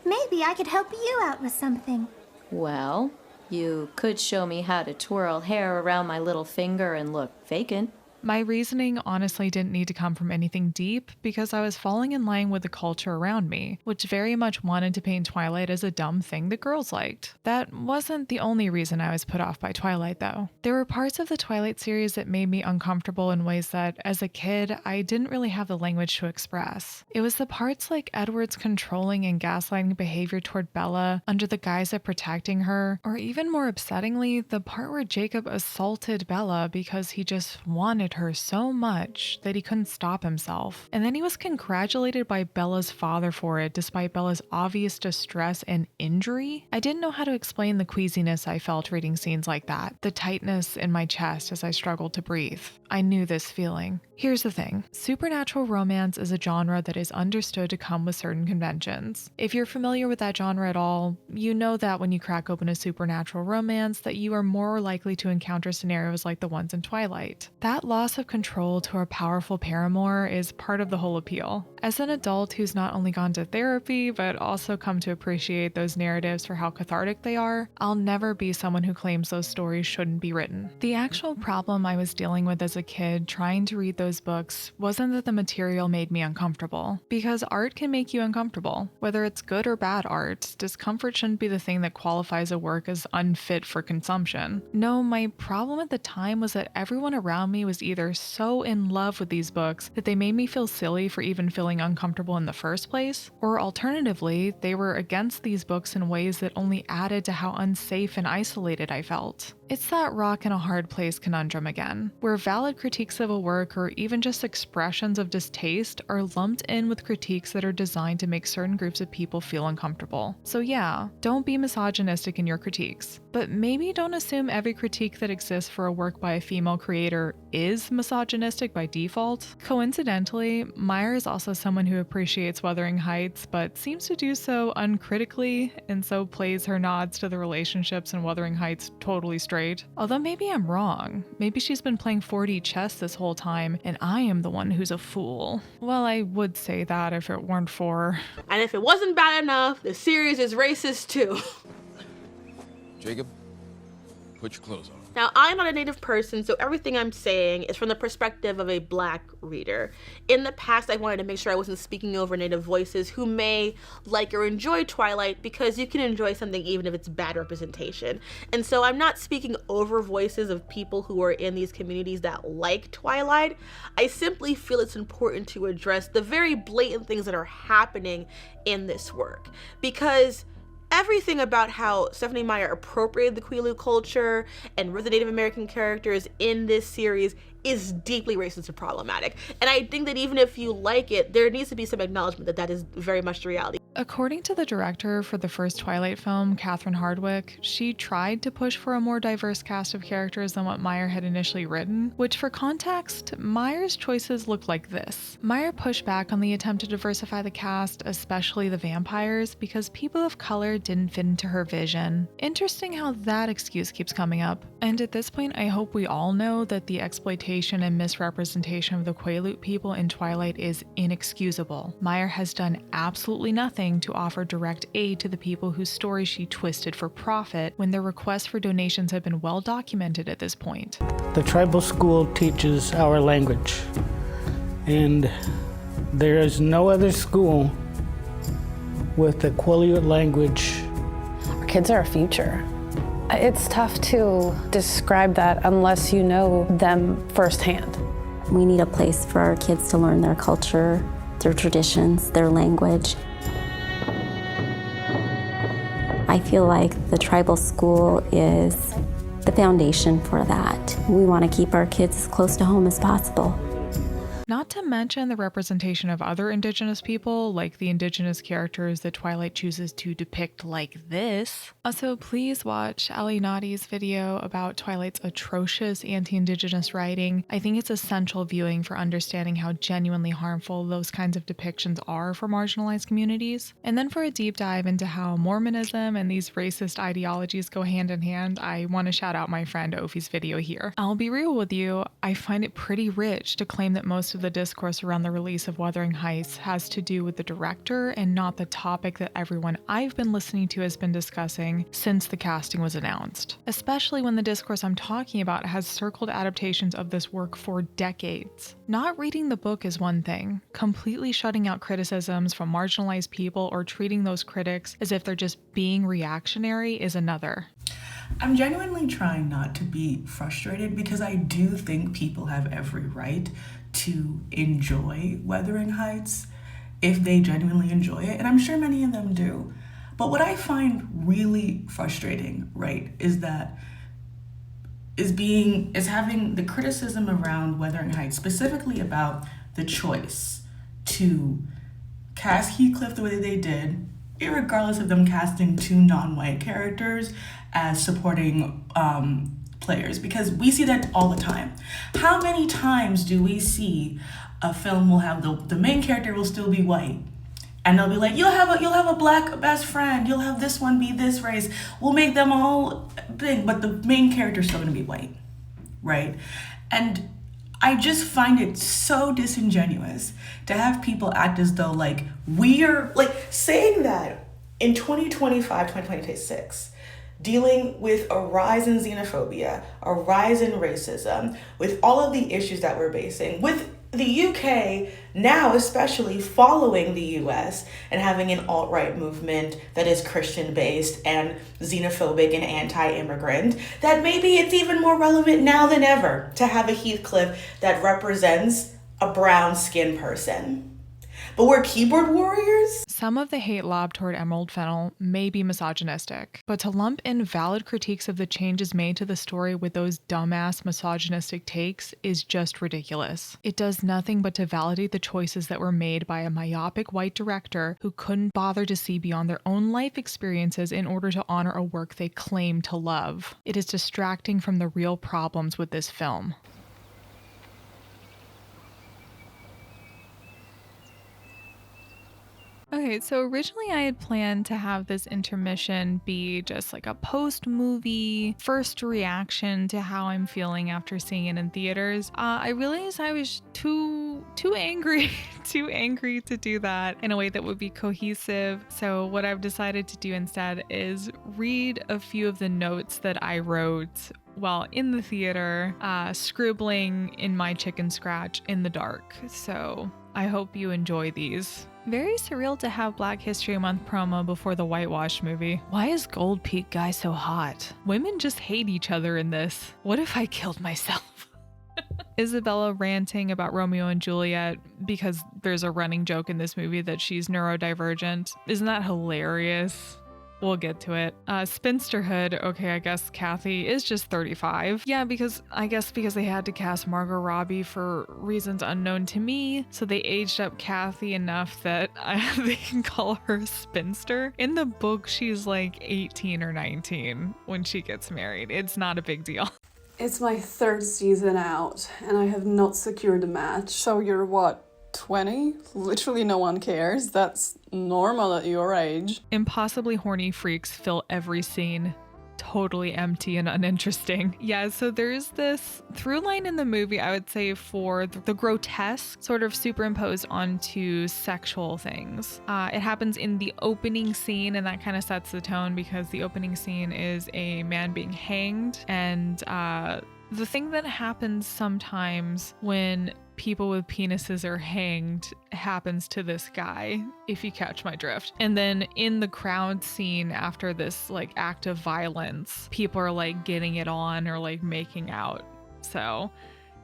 Speaker 19: Maybe I could help you out with something.
Speaker 20: Well, you could show me how to twirl hair around my little finger and look vacant.
Speaker 1: My reasoning honestly didn't need to come from anything deep because I was falling in line with the culture around me, which very much wanted to paint Twilight as a dumb thing that girls liked. That wasn't the only reason I was put off by Twilight, though. There were parts of the Twilight series that made me uncomfortable in ways that, as a kid, I didn't really have the language to express. It was the parts like Edward's controlling and gaslighting behavior toward Bella under the guise of protecting her, or even more upsettingly, the part where Jacob assaulted Bella because he just wanted her so much that he couldn't stop himself. And then he was congratulated by Bella's father for it, despite Bella's obvious distress and injury. I didn't know how to explain the queasiness I felt reading scenes like that, the tightness in my chest as I struggled to breathe. I knew this feeling. Here's the thing. Supernatural romance is a genre that is understood to come with certain conventions. If you're familiar with that genre at all, you know that when you crack open a supernatural romance that you are more likely to encounter scenarios like the ones in Twilight. That loss of control to a powerful paramour is part of the whole appeal. As an adult who's not only gone to therapy, but also come to appreciate those narratives for how cathartic they are, I'll never be someone who claims those stories shouldn't be written. The actual problem I was dealing with as a kid trying to read those books wasn't that the material made me uncomfortable, because art can make you uncomfortable. Whether it's good or bad art, discomfort shouldn't be the thing that qualifies a work as unfit for consumption. No, my problem at the time was that everyone around me was either so in love with these books that they made me feel silly for even feeling uncomfortable in the first place, or alternatively, they were against these books in ways that only added to how unsafe and isolated I felt. It's that rock and a hard place conundrum again, where valid critiques of a work or even just expressions of distaste are lumped in with critiques that are designed to make certain groups of people feel uncomfortable. So yeah, don't be misogynistic in your critiques, but maybe don't assume every critique that exists for a work by a female creator is misogynistic by default. Coincidentally, Meyer is also someone who appreciates Wuthering Heights, but seems to do so uncritically, and so plays her nods to the relationships in Wuthering Heights totally straight. Although maybe I'm wrong. Maybe she's been playing 4D chess this whole time, and I am the one who's a fool. Well, I would say that if it weren't for...
Speaker 21: And if it wasn't bad enough, the series is racist too.
Speaker 22: Jacob, put your clothes on.
Speaker 21: Now, I'm not a Native person, so everything I'm saying is from the perspective of a Black reader. In the past, I wanted to make sure I wasn't speaking over Native voices who may like or enjoy Twilight, because you can enjoy something even if it's bad representation. And so I'm not speaking over voices of people who are in these communities that like Twilight. I simply feel it's important to address the very blatant things that are happening in this work, because everything about how Stephenie Meyer appropriated the Quielute culture and wrote the Native American characters in this series is deeply racist and problematic. And I think that even if you like it, there needs to be some acknowledgement that that is very much the reality.
Speaker 1: According to the director for the first Twilight film, Catherine Hardwicke, she tried to push for a more diverse cast of characters than what Meyer had initially written, which for context, Meyer's choices looked like this. Meyer pushed back on the attempt to diversify the cast, especially the vampires, because people of color didn't fit into her vision. Interesting how that excuse keeps coming up. And at this point, I hope we all know that the exploitation and misrepresentation of the Quielute people in Twilight is inexcusable. Meyer has done absolutely nothing to offer direct aid to the people whose stories she twisted for profit when their requests for donations have been well documented at this point.
Speaker 23: The tribal school teaches our language, and there is no other school with the Quielute language.
Speaker 24: Our kids are our future. It's tough to describe that unless you know them firsthand.
Speaker 25: We need a place for our kids to learn their culture, their traditions, their language. I feel like the tribal school is the foundation for that. We want to keep our kids as close to home as possible.
Speaker 1: Not to mention the representation of other Indigenous people, like the Indigenous characters that Twilight chooses to depict like this. Also, please watch Ali Nadi's video about Twilight's atrocious anti-Indigenous writing. I think it's essential viewing for understanding how genuinely harmful those kinds of depictions are for marginalized communities. And then for a deep dive into how Mormonism and these racist ideologies go hand in hand, I want to shout out my friend Ophi's video here. I'll be real with you, I find it pretty rich to claim that most of the discourse around the release of Wuthering Heights has to do with the director and not the topic that everyone I've been listening to has been discussing since the casting was announced. Especially when the discourse I'm talking about has circled adaptations of this work for decades. Not reading the book is one thing. Completely shutting out criticisms from marginalized people or treating those critics as if they're just being reactionary is another.
Speaker 7: I'm genuinely trying not to be frustrated because I do think people have every right to enjoy Wuthering Heights if they genuinely enjoy it, and I'm sure many of them do. But what I find really frustrating, right, is having the criticism around Wuthering Heights, specifically about the choice to cast Heathcliff the way that they did, irregardless of them casting two non-white characters as supporting players, because we see that all the time. How many times do we see a film will have the main character will still be white, and they'll be like, you'll have a black best friend, you'll have this one be this race, we'll make them all big, but the main character's still gonna be white, right? And I just find it so disingenuous to have people act as though like we're like saying that in 2025, 2026, dealing with a rise in xenophobia, a rise in racism, with all of the issues that we're facing, with the UK now especially following the US and having an alt-right movement that is Christian-based and xenophobic and anti-immigrant, that maybe it's even more relevant now than ever to have a Heathcliff that represents a brown-skinned person. But we're keyboard warriors?
Speaker 1: Some of the hate lobbed toward Emerald Fennell may be misogynistic, but to lump in valid critiques of the changes made to the story with those dumbass misogynistic takes is just ridiculous. It does nothing but to validate the choices that were made by a myopic white director who couldn't bother to see beyond their own life experiences in order to honor a work they claim to love. It is distracting from the real problems with this film. Okay, so originally I had planned to have this intermission be just like a post-movie first reaction to how I'm feeling after seeing it in theaters. I realized I was too angry to do that in a way that would be cohesive. So what I've decided to do instead is read a few of the notes that I wrote while in the theater, scribbling in my chicken scratch in the dark. So I hope you enjoy these. Very surreal to have Black History Month promo before the whitewash movie. Why is Gold Peak guy so hot? Women just hate each other in this. What if I killed myself? Isabella ranting about Romeo and Juliet because there's a running joke in this movie that she's neurodivergent. Isn't that hilarious? We'll get to it. Spinsterhood. Okay, I guess Kathy is just 35. Yeah, because they had to cast Margot Robbie for reasons unknown to me, so they aged up Kathy enough that they can call her spinster. In the book, she's like 18 or 19 when she gets married. It's not a big deal.
Speaker 2: It's my third season out, and I have not secured a match. So you're what, 20? Literally no one cares. That's normal at your age.
Speaker 1: Impossibly horny freaks fill every scene. Totally empty and uninteresting. Yeah, so there's this through line in the movie, I would say, for the grotesque sort of superimposed onto sexual things. It happens in the opening scene, and that kind of sets the tone because the opening scene is a man being hanged, and the thing that happens sometimes when people with penises are hanged happens to this guy, if you catch my drift. And then in the crowd scene after this like act of violence, people are like getting it on or like making out. So,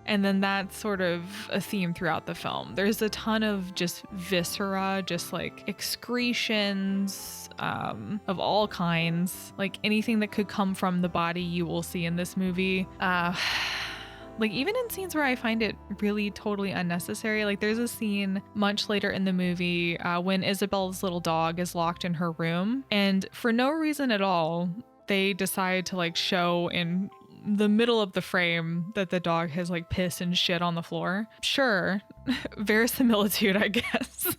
Speaker 1: and then that's sort of a theme throughout the film. There's a ton of just viscera, just like excretions, of all kinds. Like anything that could come from the body you will see in this movie. Like even in scenes where I find it really totally unnecessary, like there's a scene much later in the movie when Isabella's little dog is locked in her room, and for no reason at all, they decide to like show in the middle of the frame that the dog has like piss and shit on the floor. Sure, verisimilitude, I guess.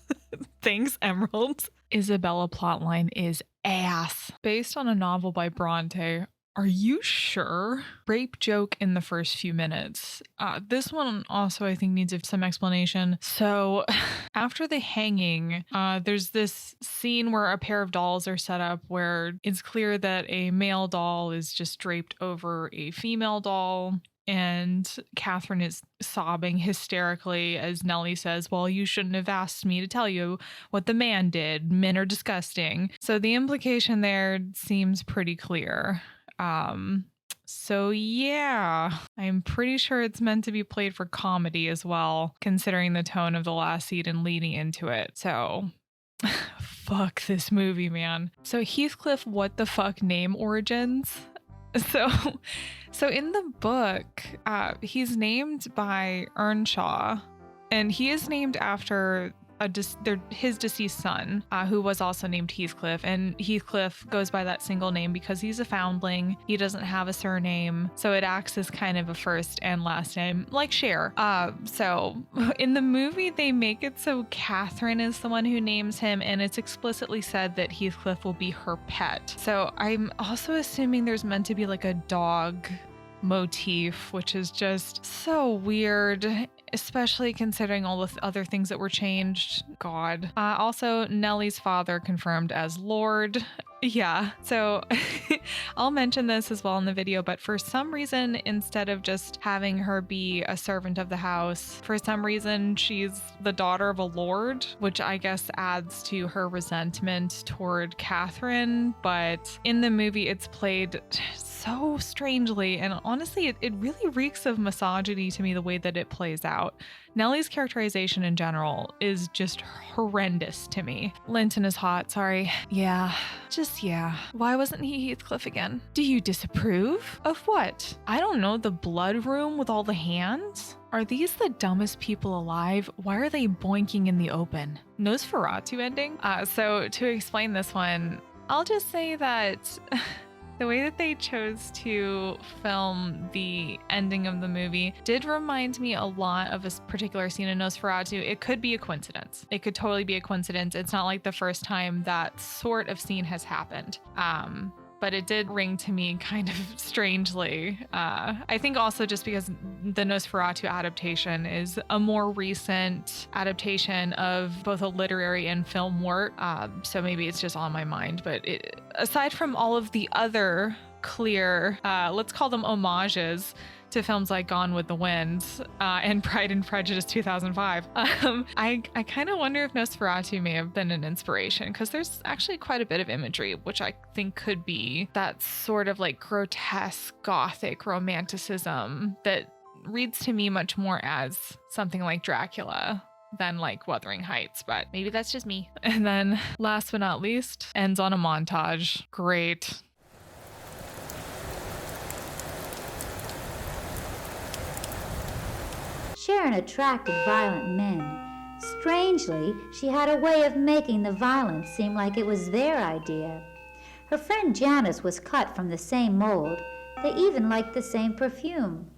Speaker 1: Thanks, Emerald. Isabella plotline is ass. Based on a novel by Bronte. Are you sure? Rape joke in the first few minutes. This one also I think needs some explanation. So after the hanging, there's this scene where a pair of dolls are set up where it's clear that a male doll is just draped over a female doll. And Catherine is sobbing hysterically as Nellie says, well, you shouldn't have asked me to tell you what the man did. Men are disgusting. So the implication there seems pretty clear. So yeah, I'm pretty sure it's meant to be played for comedy as well, considering the tone of the last scene and leading into it. So fuck this movie, man. So Heathcliff, what the fuck name origins? So in the book, he's named by Earnshaw, and he is named after his deceased son, who was also named Heathcliff, and Heathcliff goes by that single name because he's a foundling. He doesn't have a surname, so it acts as kind of a first and last name, like Cher. So in the movie, they make it so Catherine is the one who names him, and it's explicitly said that Heathcliff will be her pet. So I'm also assuming there's meant to be like a dog motif, which is just so weird, especially considering all the other things that were changed. God. Also, Nellie's father confirmed as Lord. Yeah, so I'll mention this as well in the video, but for some reason, instead of just having her be a servant of the house, for some reason, she's the daughter of a lord, which I guess adds to her resentment toward Catherine. But in the movie, it's played so strangely, and honestly, it really reeks of misogyny to me, the way that it plays out. Nellie's characterization in general is just horrendous to me. Linton is hot, sorry. Yeah. Why wasn't he Heathcliff again? Do you disapprove? Of what? I don't know, the blood room with all the hands? Are these the dumbest people alive? Why are they boinking in the open? Nosferatu ending? So to explain this one, I'll just say that the way that they chose to film the ending of the movie did remind me a lot of a particular scene in Nosferatu. It could be a coincidence. It could totally be a coincidence. It's not like the first time that sort of scene has happened. But it did ring to me kind of strangely. I think also just because the Nosferatu adaptation is a more recent adaptation of both a literary and film work. So maybe it's just on my mind. But aside from all of the other clear, let's call them homages to films like Gone with the Wind and Pride and Prejudice 2005. I kind of wonder if Nosferatu may have been an inspiration, because there's actually quite a bit of imagery, which I think could be that sort of like grotesque gothic romanticism that reads to me much more as something like Dracula than like Wuthering Heights, but maybe that's just me. And then last but not least, ends on a montage. Great.
Speaker 4: Sharon attracted violent men. Strangely, she had a way of making the violence seem like it was their idea. Her friend Janice was cut from the same mold. They even liked the same perfume.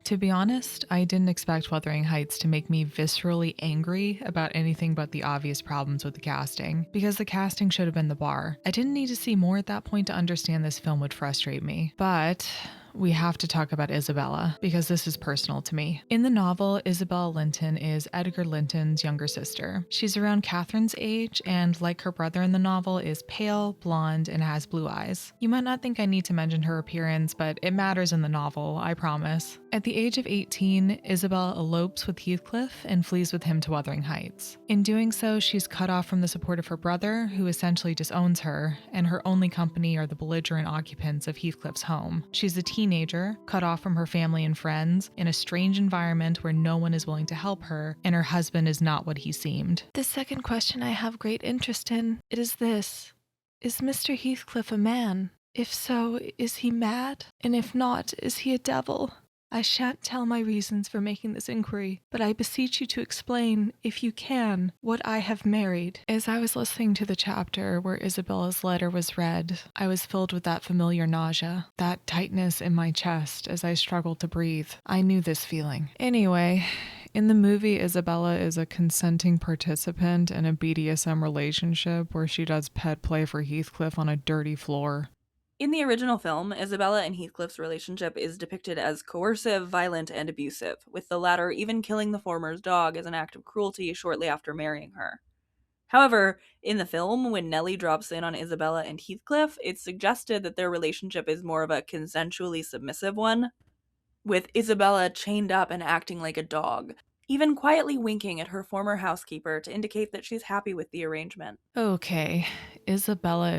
Speaker 1: To be honest, I didn't expect Wuthering Heights to make me viscerally angry about anything but the obvious problems with the casting, because the casting should have been the bar. I didn't need to see more at that point to understand this film would frustrate me. But we have to talk about Isabella, because this is personal to me. In the novel, Isabella Linton is Edgar Linton's younger sister. She's around Catherine's age, and like her brother in the novel, is pale, blonde, and has blue eyes. You might not think I need to mention her appearance, but it matters in the novel, I promise. At the age of 18, Isabella elopes with Heathcliff and flees with him to Wuthering Heights. In doing so, she's cut off from the support of her brother, who essentially disowns her, and her only company are the belligerent occupants of Heathcliff's home. She's a teenager, cut off from her family and friends, in a strange environment where no one is willing to help her, and her husband is not what he seemed. The second question I have great interest in, it is this. Is Mr. Heathcliff a man? If so, is he mad? And if not, is he a devil? I shan't tell my reasons for making this inquiry, but I beseech you to explain, if you can, what I have married. As I was listening to the chapter where Isabella's letter was read, I was filled with that familiar nausea, that tightness in my chest as I struggled to breathe. I knew this feeling. Anyway, in the movie, Isabella is a consenting participant in a BDSM relationship where she does pet play for Heathcliff on a dirty floor.
Speaker 5: In the original film, Isabella and Heathcliff's relationship is depicted as coercive, violent, and abusive, with the latter even killing the former's dog as an act of cruelty shortly after marrying her. However, in the film, when Nellie drops in on Isabella and Heathcliff, it's suggested that their relationship is more of a consensually submissive one, with Isabella chained up and acting like a dog, even quietly winking at her former housekeeper to indicate that she's happy with the arrangement.
Speaker 1: Okay, Isabella.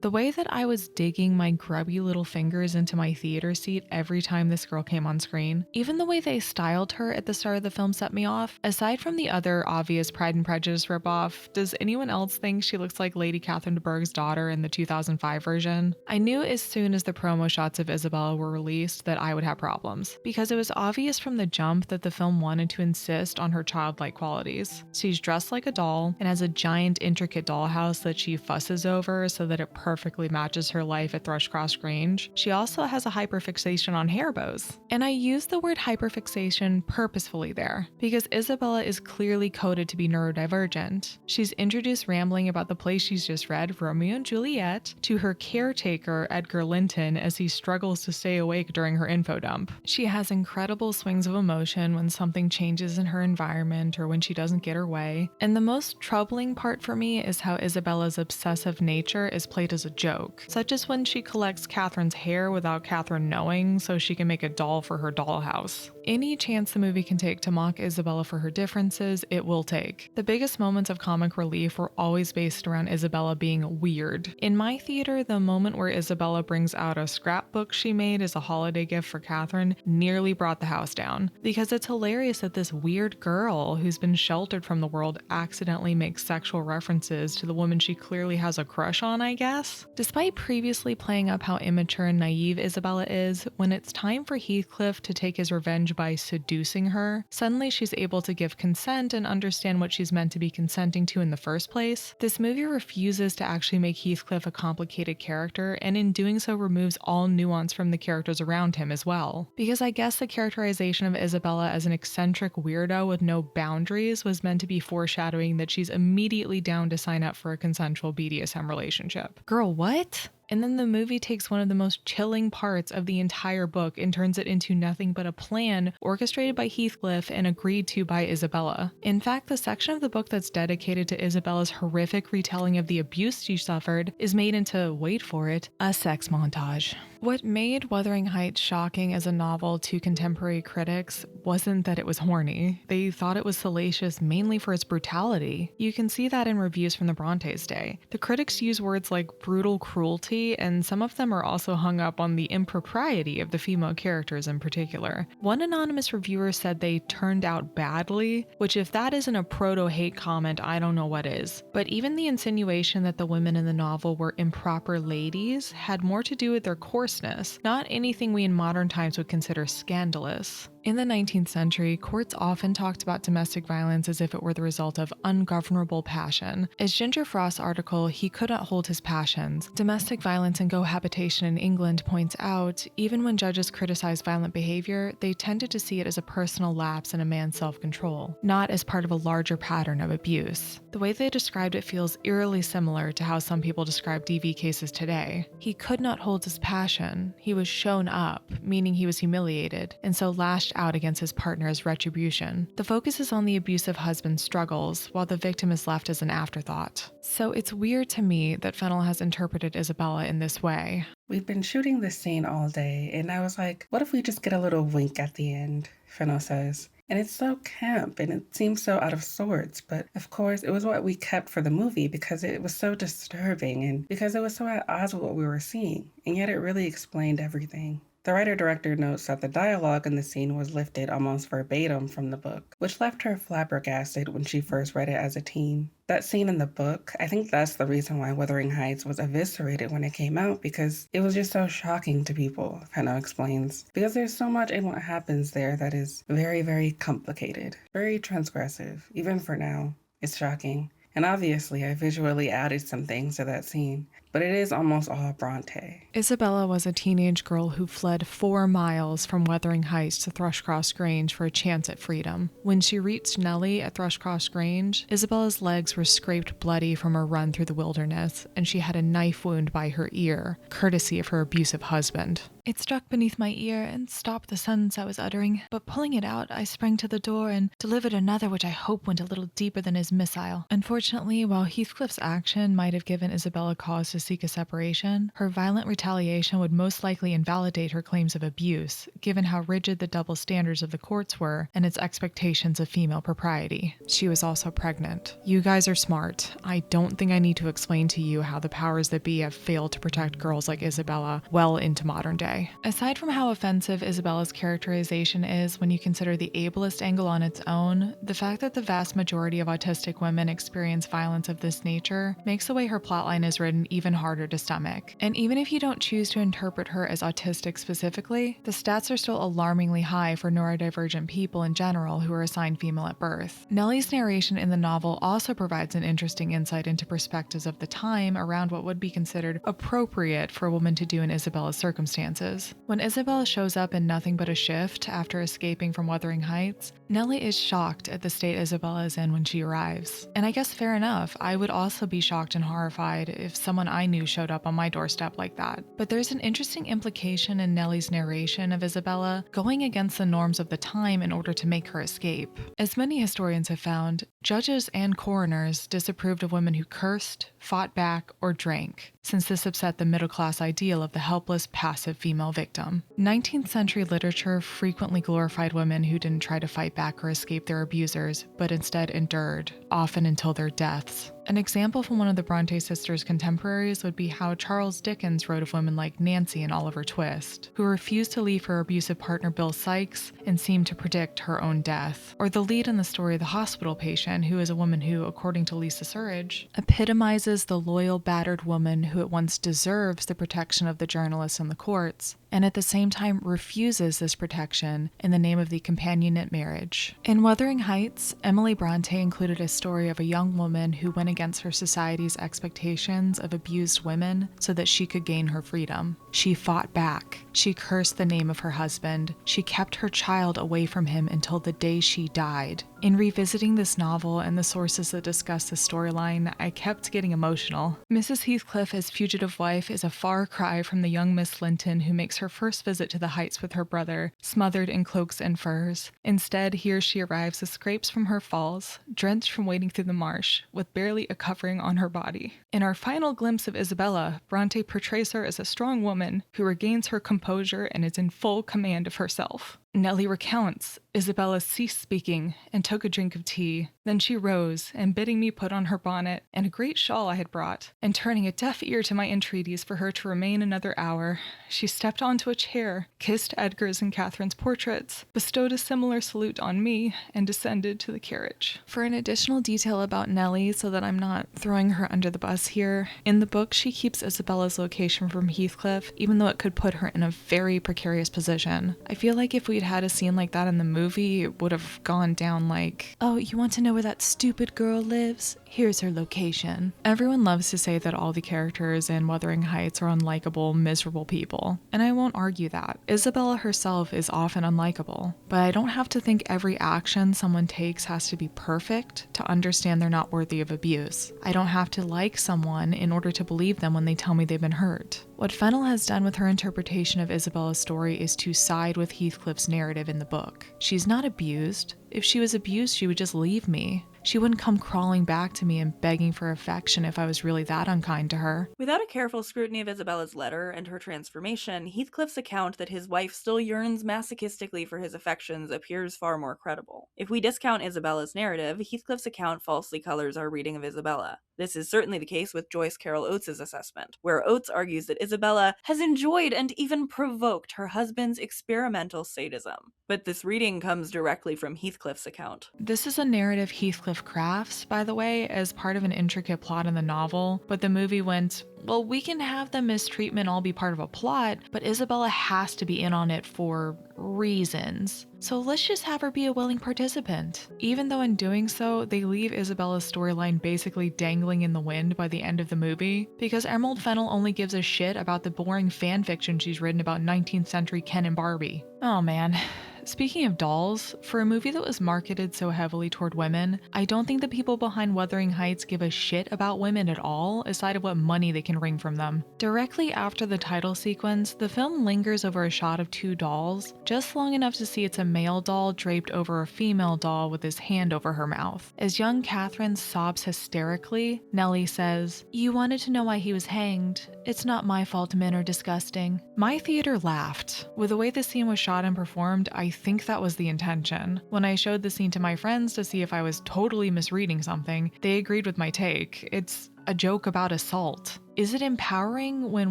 Speaker 1: The way that I was digging my grubby little fingers into my theater seat every time this girl came on screen, even the way they styled her at the start of the film set me off. Aside from the other obvious Pride and Prejudice ripoff, does anyone else think she looks like Lady Catherine de Bourgh's daughter in the 2005 version? I knew as soon as the promo shots of Isabella were released that I would have problems, because it was obvious from the jump that the film wanted to insist on her childlike qualities. She's dressed like a doll and has a giant intricate dollhouse that she fusses over so that it perfectly matches her life at Thrushcross Grange. She also has a hyperfixation on hair bows. And I use the word hyperfixation purposefully there, because Isabella is clearly coded to be neurodivergent. She's introduced rambling about the play she's just read, Romeo and Juliet, to her caretaker, Edgar Linton, as he struggles to stay awake during her info dump. She has incredible swings of emotion when something changes in her environment or when she doesn't get her way. And the most troubling part for me is how Isabella's obsessive nature is played as a joke, such as when she collects Catherine's hair without Catherine knowing so she can make a doll for her dollhouse. Any chance the movie can take to mock Isabella for her differences, it will take. The biggest moments of comic relief were always based around Isabella being weird. In my theater, the moment where Isabella brings out a scrapbook she made as a holiday gift for Catherine nearly brought the house down, because it's hilarious that this weird girl who's been sheltered from the world accidentally makes sexual references to the woman she clearly has a crush on, I guess. Despite previously playing up how immature and naive Isabella is, when it's time for Heathcliff to take his revenge by seducing her, suddenly she's able to give consent and understand what she's meant to be consenting to in the first place. This movie refuses to actually make Heathcliff a complicated character, and in doing so removes all nuance from the characters around him as well. Because I guess the characterization of Isabella as an eccentric weirdo with no boundaries was meant to be foreshadowing that she's immediately down to sign up for a consensual BDSM relationship. Girl, what? And then the movie takes one of the most chilling parts of the entire book and turns it into nothing but a plan orchestrated by Heathcliff and agreed to by Isabella. In fact, the section of the book that's dedicated to Isabella's horrific retelling of the abuse she suffered is made into, wait for it, a sex montage. What made Wuthering Heights shocking as a novel to contemporary critics wasn't that it was horny. They thought it was salacious mainly for its brutality. You can see that in reviews from the Bronte's day. The critics use words like brutal cruelty, and some of them are also hung up on the impropriety of the female characters in particular. One anonymous reviewer said they turned out badly, which if that isn't a proto-hate comment, I don't know what is. But even the insinuation that the women in the novel were improper ladies had more to do with their coarseness, not anything we in modern times would consider scandalous. In the 19th century, courts often talked about domestic violence as if it were the result of ungovernable passion. As Ginger Frost's article, He Couldn't Hold His Passions, Domestic Violence and Cohabitation in England points out, even when judges criticize violent behavior, they tended to see it as a personal lapse in a man's self-control, not as part of a larger pattern of abuse. The way they described it feels eerily similar to how some people describe DV cases today. He could not hold his passion. He was shown up, meaning he was humiliated, and so lashed out against his partner as retribution. The focus is on the abusive husband's struggles, while the victim is left as an afterthought. So it's weird to me that Fennell has interpreted Isabella in this way.
Speaker 7: We've been shooting this scene all day, and I was like, what if we just get a little wink at the end? Fennell says. And it's so camp, and it seems so out of sorts, but of course it was what we kept for the movie because it was so disturbing and because it was so at odds with what we were seeing, and yet it really explained everything. The writer-director notes that the dialogue in the scene was lifted almost verbatim from the book, which left her flabbergasted when she first read it as a teen. That scene in the book, I think that's the reason why Wuthering Heights was eviscerated when it came out, because it was just so shocking to people, Fennell explains. Because there's so much in what happens there that is very, very complicated, very transgressive, even for now. It's shocking. And obviously, I visually added some things to that scene, but it is almost all Bronte.
Speaker 1: Isabella was a teenage girl who fled 4 miles from Wuthering Heights to Thrushcross Grange for a chance at freedom. When she reached Nellie at Thrushcross Grange, Isabella's legs were scraped bloody from her run through the wilderness, and she had a knife wound by her ear, courtesy of her abusive husband. It struck beneath my ear and stopped the sentence I was uttering, but pulling it out, I sprang to the door and delivered another which I hope went a little deeper than his missile. Unfortunately, while Heathcliff's action might have given Isabella cause to seek a separation, her violent retaliation would most likely invalidate her claims of abuse, given how rigid the double standards of the courts were and its expectations of female propriety. She was also pregnant. You guys are smart. I don't think I need to explain to you how the powers that be have failed to protect girls like Isabella well into modern day. Aside from how offensive Isabella's characterization is when you consider the ableist angle on its own, the fact that the vast majority of autistic women experience violence of this nature makes the way her plotline is written even harder to stomach. And even if you don't choose to interpret her as autistic specifically, the stats are still alarmingly high for neurodivergent people in general who are assigned female at birth. Nellie's narration in the novel also provides an interesting insight into perspectives of the time around what would be considered appropriate for a woman to do in Isabella's circumstances. When Isabella shows up in nothing but a shift after escaping from Wuthering Heights, Nellie is shocked at the state Isabella is in when she arrives. And I guess fair enough, I would also be shocked and horrified if someone I knew showed up on my doorstep like that. But there's an interesting implication in Nellie's narration of Isabella going against the norms of the time in order to make her escape. As many historians have found, judges and coroners disapproved of women who cursed, fought back, or drank, since this upset the middle-class ideal of the helpless, passive female victim. 19th century literature frequently glorified women who didn't try to fight back or escape their abusers, but instead endured, often until their deaths. An example from one of the Bronte sisters' contemporaries would be how Charles Dickens wrote of women like Nancy and Oliver Twist, who refused to leave her abusive partner Bill Sykes and seemed to predict her own death. Or the lead in the story, The Hospital Patient, who is a woman who, according to Lisa Surridge, epitomizes the loyal, battered woman who at once deserves the protection of the journalists and the courts, and at the same time refuses this protection in the name of the companionate marriage. In Wuthering Heights, Emily Bronte included a story of a young woman who went against her society's expectations of abused women so that she could gain her freedom. She fought back. She cursed the name of her husband. She kept her child away from him until the day she died. In revisiting this novel and the sources that discuss the storyline, I kept getting emotional. Mrs. Heathcliff as fugitive wife is a far cry from the young Miss Linton who makes her first visit to the Heights with her brother, smothered in cloaks and furs. Instead, here she arrives with scrapes from her falls, drenched from wading through the marsh, with barely a covering on her body. In our final glimpse of Isabella, Bronte portrays her as a strong woman who regains her composure and is in full command of herself. Nellie recounts, Isabella ceased speaking and took a drink of tea. Then she rose, and bidding me put on her bonnet and a great shawl I had brought, and turning a deaf ear to my entreaties for her to remain another hour, she stepped onto a chair, kissed Edgar's and Catherine's portraits, bestowed a similar salute on me, and descended to the carriage. For an additional detail about Nellie, so that I'm not throwing her under the bus here, in the book she keeps Isabella's location from Heathcliff, even though it could put her in a very precarious position. I feel like if we'd had a scene like that in the movie, it would have gone down like, oh, you want to know where that stupid girl lives? Here's her location. Everyone loves to say that all the characters in Wuthering Heights are unlikable, miserable people, and I won't argue that. Isabella herself is often unlikable, but I don't have to think every action someone takes has to be perfect to understand they're not worthy of abuse. I don't have to like someone in order to believe them when they tell me they've been hurt. What Fennell has done with her interpretation of Isabella's story is to side with Heathcliff's narrative in the book. She's not abused. If she was abused, she would just leave me. She wouldn't come crawling back to me and begging for affection if I was really that unkind to her.
Speaker 5: Without a careful scrutiny of Isabella's letter and her transformation, Heathcliff's account that his wife still yearns masochistically for his affections appears far more credible. If we discount Isabella's narrative, Heathcliff's account falsely colors our reading of Isabella. This is certainly the case with Joyce Carol Oates' assessment, where Oates argues that Isabella has enjoyed and even provoked her husband's experimental sadism. But this reading comes directly from Heathcliff's account.
Speaker 1: This is a narrative Heathcliff crafts, by the way, as part of an intricate plot in the novel, but the movie went, well, we can have the mistreatment all be part of a plot, but Isabella has to be in on it for reasons. So let's just have her be a willing participant. Even though in doing so, they leave Isabella's storyline basically dangling in the wind by the end of the movie, because Emerald Fennell only gives a shit about the boring fanfiction she's written about 19th century Ken and Barbie. Oh man. Speaking of dolls, for a movie that was marketed so heavily toward women, I don't think the people behind Wuthering Heights give a shit about women at all, aside of what money they can wring from them. Directly after the title sequence, the film lingers over a shot of two dolls, just long enough to see it's a male doll draped over a female doll with his hand over her mouth. As young Catherine sobs hysterically, Nellie says, "You wanted to know why he was hanged. It's not my fault men are disgusting." My theater laughed. With the way the scene was shot and performed, I think that was the intention. When I showed the scene to my friends to see if I was totally misreading something, they agreed with my take. It's a joke about assault. Is it empowering when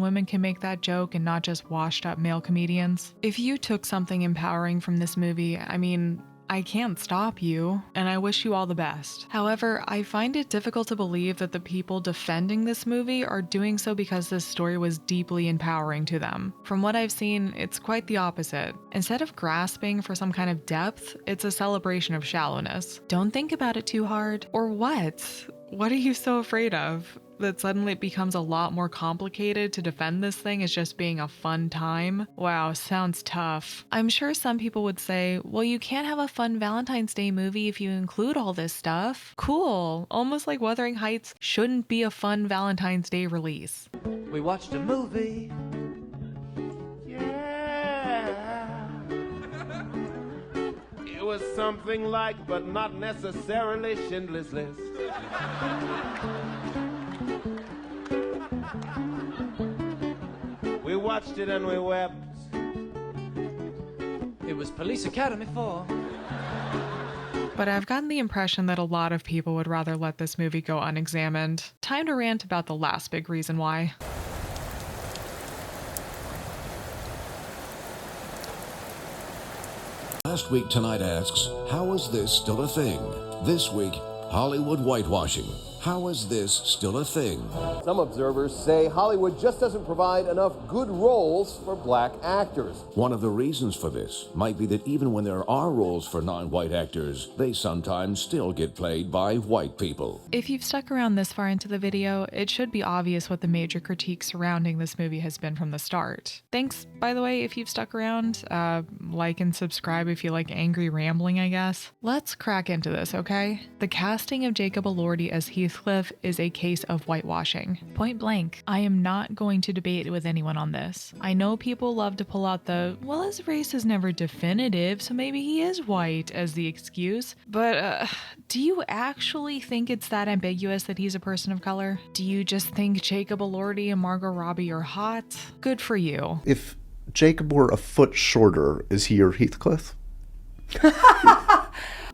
Speaker 1: women can make that joke and not just washed up male comedians? If you took something empowering from this movie, I mean, I can't stop you, and I wish you all the best. However, I find it difficult to believe that the people defending this movie are doing so because this story was deeply empowering to them. From what I've seen, it's quite the opposite. Instead of grasping for some kind of depth, it's a celebration of shallowness. Don't think about it too hard. Or what? What are you so afraid of? That suddenly it becomes a lot more complicated to defend this thing as just being a fun time? Wow, sounds tough. I'm sure some people would say, well, you can't have a fun Valentine's Day movie if you include all this stuff. Cool. Almost like Wuthering Heights shouldn't be a fun Valentine's Day release.
Speaker 3: We watched a movie. Yeah. It was something like, but not necessarily Schindler's List. We watched it and we wept. It was Police Academy 4.
Speaker 1: But I've gotten the impression that a lot of people would rather let this movie go unexamined. Time to rant about the last big reason why.
Speaker 6: Last week Tonight asks, how is this still a thing? This week, Hollywood whitewashing. How is this still a thing?
Speaker 8: Some observers say Hollywood just doesn't provide enough good roles for black actors.
Speaker 6: One of the reasons for this might be that even when there are roles for non-white actors, they sometimes still get played by white people.
Speaker 1: If you've stuck around this far into the video, it should be obvious what the major critique surrounding this movie has been from the start. Thanks, by the way, if you've stuck around. Like and subscribe if you like angry rambling, I guess. Let's crack into this, okay? The casting of Jacob Elordi as Heathcliff is a case of whitewashing. Point blank. I am not going to debate with anyone on this. I know people love to pull out the, well, his race is never definitive, so maybe he is white as the excuse. But do you actually think it's that ambiguous that he's a person of color? Do you just think Jacob Elordi and Margot Robbie are hot? Good for you.
Speaker 9: If Jacob were a foot shorter, is he your Heathcliff?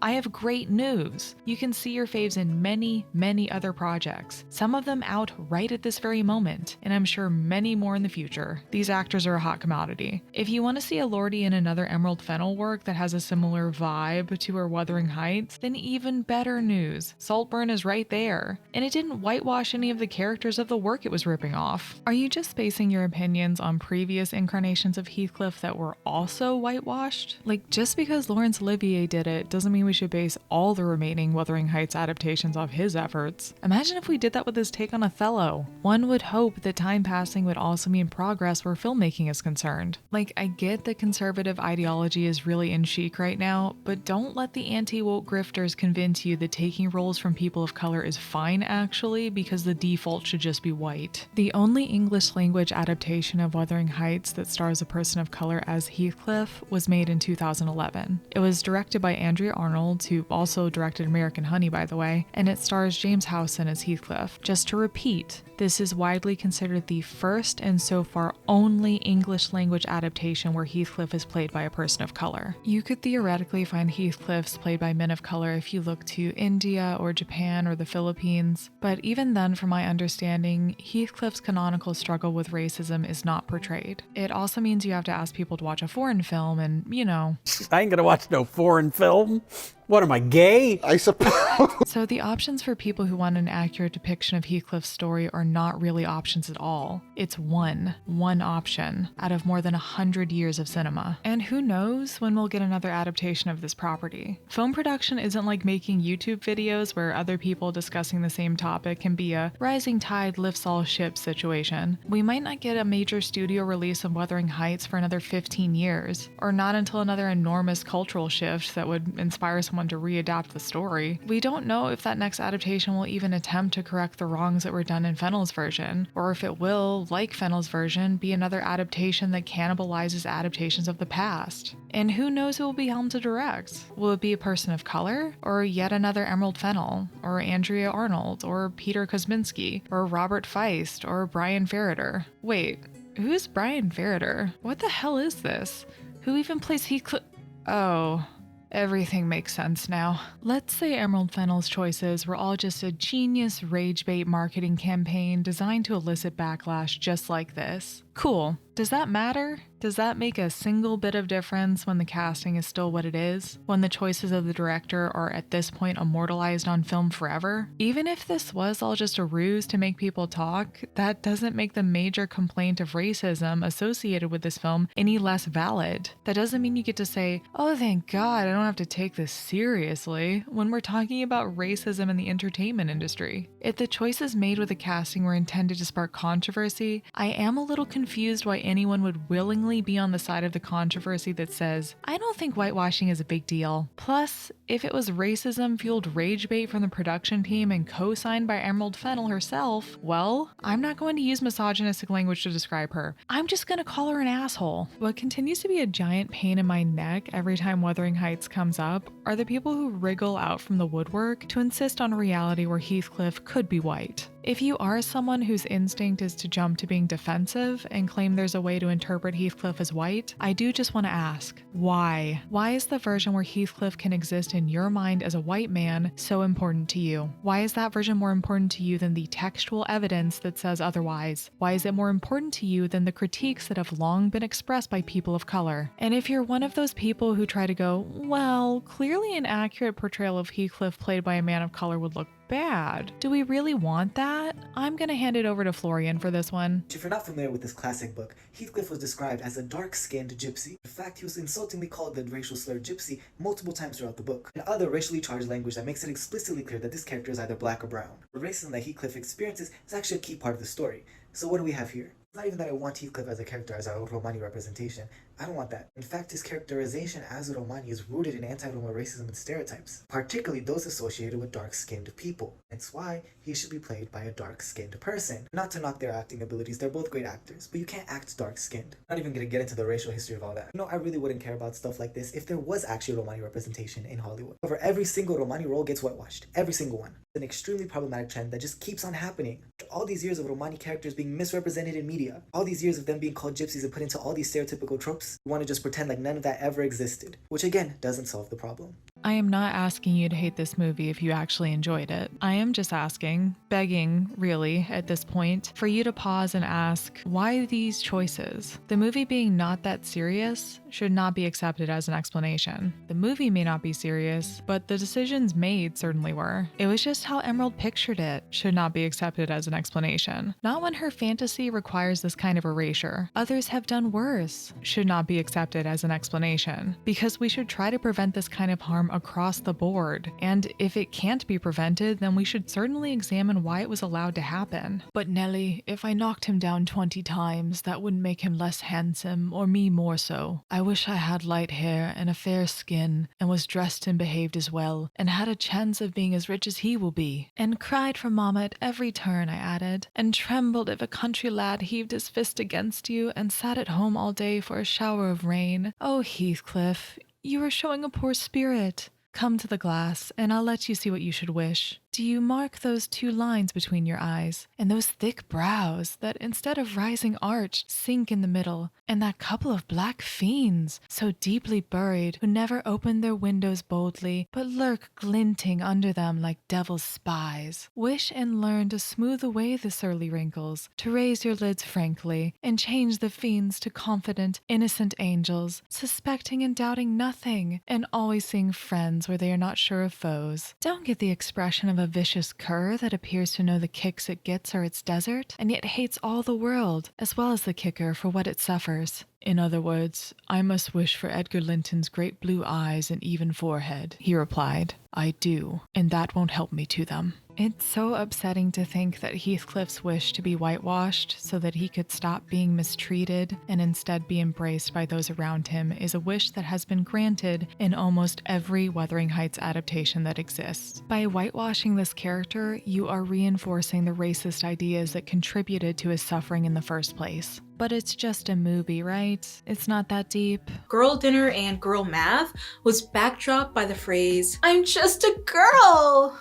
Speaker 1: I have great news. You can see your faves in many, many other projects. Some of them out right at this very moment, and I'm sure many more in the future. These actors are a hot commodity. If you want to see Elordi in another Emerald Fennell work that has a similar vibe to her Wuthering Heights, then even better news. Saltburn is right there. And it didn't whitewash any of the characters of the work it was ripping off. Are you just basing your opinions on previous incarnations of Heathcliff that were also whitewashed? Like, just because Laurence Olivier did it doesn't mean we should base all the remaining Wuthering Heights adaptations off his efforts. Imagine if we did that with his take on Othello. One would hope that time passing would also mean progress where filmmaking is concerned. Like, I get that conservative ideology is really in chic right now, but don't let the anti-woke grifters convince you that taking roles from people of color is fine actually, because the default should just be white. The only English language adaptation of Wuthering Heights that stars a person of color as Heathcliff was made in 2011. It was directed by Andrea Arnold Reynolds, who also directed American Honey, by the way, and it stars James Howson as Heathcliff. Just to repeat, this is widely considered the first and so far only English language adaptation where Heathcliff is played by a person of color. You could theoretically find Heathcliffs played by men of color if you look to India or Japan or the Philippines, but even then, from my understanding, Heathcliff's canonical struggle with racism is not portrayed. It also means you have to ask people to watch a foreign film and, you know.
Speaker 10: I ain't gonna watch no foreign film. What, am I gay?
Speaker 9: I suppose.
Speaker 1: So the options for people who want an accurate depiction of Heathcliff's story are not really options at all. It's one option out of more than 100 years of cinema. And who knows when we'll get another adaptation of this property. Film production isn't like making YouTube videos where other people discussing the same topic can be a rising tide lifts all ships situation. We might not get a major studio release of Wuthering Heights for another 15 years, or not until another enormous cultural shift that would inspire someone to readapt the story. We don't know if that next adaptation will even attempt to correct the wrongs that were done in Fennell's version, or if it will, like Fennell's version, be another adaptation that cannibalizes adaptations of the past. And who knows who will be helmed to direct? Will it be a person of color, or yet another Emerald Fennell, or Andrea Arnold, or Peter Kosminski, or Robert Feist, or Brian Ferreter? Wait, who's Brian Ferreter? What the hell is this? Who even plays Heathcliff? Oh. Everything makes sense now. Let's say Emerald Fennell's choices were all just a genius rage bait marketing campaign designed to elicit backlash just like this. Cool. Does that matter? Does that make a single bit of difference when the casting is still what it is? When the choices of the director are at this point immortalized on film forever? Even if this was all just a ruse to make people talk, that doesn't make the major complaint of racism associated with this film any less valid. That doesn't mean you get to say, oh thank God, I don't have to take this seriously, when we're talking about racism in the entertainment industry. If the choices made with the casting were intended to spark controversy, I am a little confused why anyone would willingly be on the side of the controversy that says, I don't think whitewashing is a big deal. Plus, if it was racism-fueled rage bait from the production team and co-signed by Emerald Fennell herself, well, I'm not going to use misogynistic language to describe her. I'm just gonna call her an asshole. What continues to be a giant pain in my neck every time Wuthering Heights comes up are the people who wriggle out from the woodwork to insist on a reality where Heathcliff could be white. If you are someone whose instinct is to jump to being defensive and claim there's a way to interpret Heathcliff as white, I do just want to ask, why? Why is the version where Heathcliff can exist in your mind as a white man so important to you? Why is that version more important to you than the textual evidence that says otherwise? Why is it more important to you than the critiques that have long been expressed by people of color? And if you're one of those people who try to go, well, clearly an accurate portrayal of Heathcliff played by a man of color would look bad. Do we really want that? I'm gonna hand it over to Florian for this one.
Speaker 11: If you're not familiar with this classic book, Heathcliff was described as a dark-skinned gypsy. In fact, he was insultingly called the racial slur gypsy multiple times throughout the book, and other racially charged language that makes it explicitly clear that this character is either black or brown. The racism that Heathcliff experiences is actually a key part of the story. So what do we have here? It's not even that I want Heathcliff as a character as our Romani representation. I don't want that. In fact, his characterization as a Romani is rooted in anti-Roma racism and stereotypes, particularly those associated with dark-skinned people. That's why he should be played by a dark-skinned person. Not to knock their acting abilities, they're both great actors, but you can't act dark-skinned. I'm not even gonna get into the racial history of all that. You know, I really wouldn't care about stuff like this if there was actually Romani representation in Hollywood. However, every single Romani role gets whitewashed. Every single one. It's an extremely problematic trend that just keeps on happening. All these years of Romani characters being misrepresented in media, all these years of them being called gypsies and put into all these stereotypical tropes, we want to just pretend like none of that ever existed, which again doesn't solve the problem.
Speaker 1: I am not asking you to hate this movie if you actually enjoyed it. I am just asking, begging really at this point, for you to pause and ask, why these choices? The movie being not that serious should not be accepted as an explanation. The movie may not be serious, but the decisions made certainly were. It was just how Emerald pictured it should not be accepted as an explanation. Not when her fantasy requires this kind of erasure. Others have done worse should not be accepted as an explanation, because we should try to prevent this kind of harm across the board. And if it can't be prevented, then we should certainly examine why it was allowed to happen. But Nellie, if I knocked him down 20 times, that wouldn't make him less handsome, or me more so. I wish I had light hair and a fair skin, and was dressed and behaved as well, and had a chance of being as rich as he will be. And cried for Mama at every turn, I added, and trembled if a country lad heaved his fist against you, and sat at home all day for a shower of rain. Oh, Heathcliff, you are showing a poor spirit. Come to the glass, and I'll let you see what you should wish. Do you mark those 2 lines between your eyes, and those thick brows that instead of rising arch, sink in the middle, and that couple of black fiends, so deeply buried, who never open their windows boldly, but lurk glinting under them like devil's spies? Wish and learn to smooth away the surly wrinkles, to raise your lids frankly, and change the fiends to confident, innocent angels, suspecting and doubting nothing, and always seeing friends where they are not sure of foes. Don't get the expression of a vicious cur that appears to know the kicks it gets are its desert, and yet hates all the world, as well as the kicker, for what it suffers. In other words, I must wish for Edgar Linton's great blue eyes and even forehead, he replied. I do, and that won't help me to them. It's so upsetting to think that Heathcliff's wish to be whitewashed so that he could stop being mistreated and instead be embraced by those around him is a wish that has been granted in almost every Wuthering Heights adaptation that exists. By whitewashing this character, you are reinforcing the racist ideas that contributed to his suffering in the first place. But it's just a movie, right? It's not that deep.
Speaker 12: Girl dinner and girl math was backdropped by the phrase, I'm just a girl!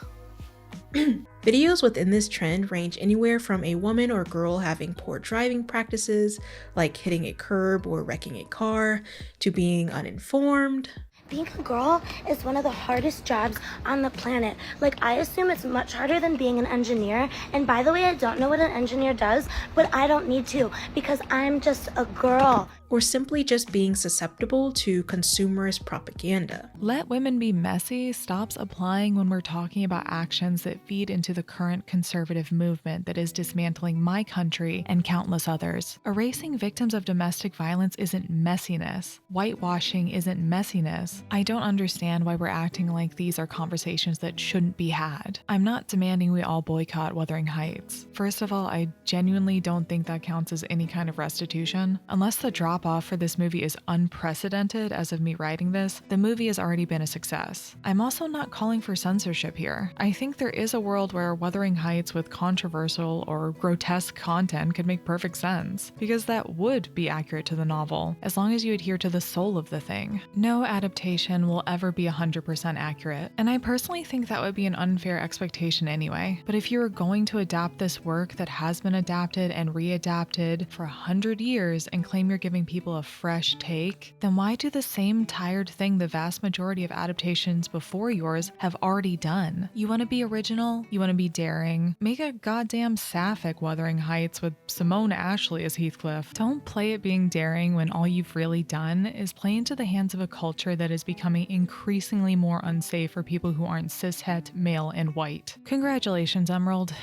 Speaker 12: Videos within this trend range anywhere from a woman or girl having poor driving practices, like hitting a curb or wrecking a car, to being uninformed.
Speaker 13: Being a girl is one of the hardest jobs on the planet. Like, I assume it's much harder than being an engineer. And by the way, I don't know what an engineer does, but I don't need to because I'm just a girl.
Speaker 12: Or simply just being susceptible to consumerist propaganda.
Speaker 1: Let women be messy stops applying when we're talking about actions that feed into the current conservative movement that is dismantling my country and countless others. Erasing victims of domestic violence isn't messiness. Whitewashing isn't messiness. I don't understand why we're acting like these are conversations that shouldn't be had. I'm not demanding we all boycott Wuthering Heights. First of all, I genuinely don't think that counts as any kind of restitution. Unless the drop off for this movie is unprecedented as of me writing this, the movie has already been a success. I'm also not calling for censorship here. I think there is a world where Wuthering Heights with controversial or grotesque content could make perfect sense, because that would be accurate to the novel, as long as you adhere to the soul of the thing. No adaptation will ever be 100% accurate, and I personally think that would be an unfair expectation anyway. But if you're going to adapt this work that has been adapted and readapted for 100 years and claim you're giving people a fresh take, then why do the same tired thing the vast majority of adaptations before yours have already done? You want to be original? You want to be daring? Make a goddamn sapphic Wuthering Heights with Simone Ashley as Heathcliff. Don't play at being daring when all you've really done is play into the hands of a culture that is becoming increasingly more unsafe for people who aren't cishet, male, and white. Congratulations, Emerald.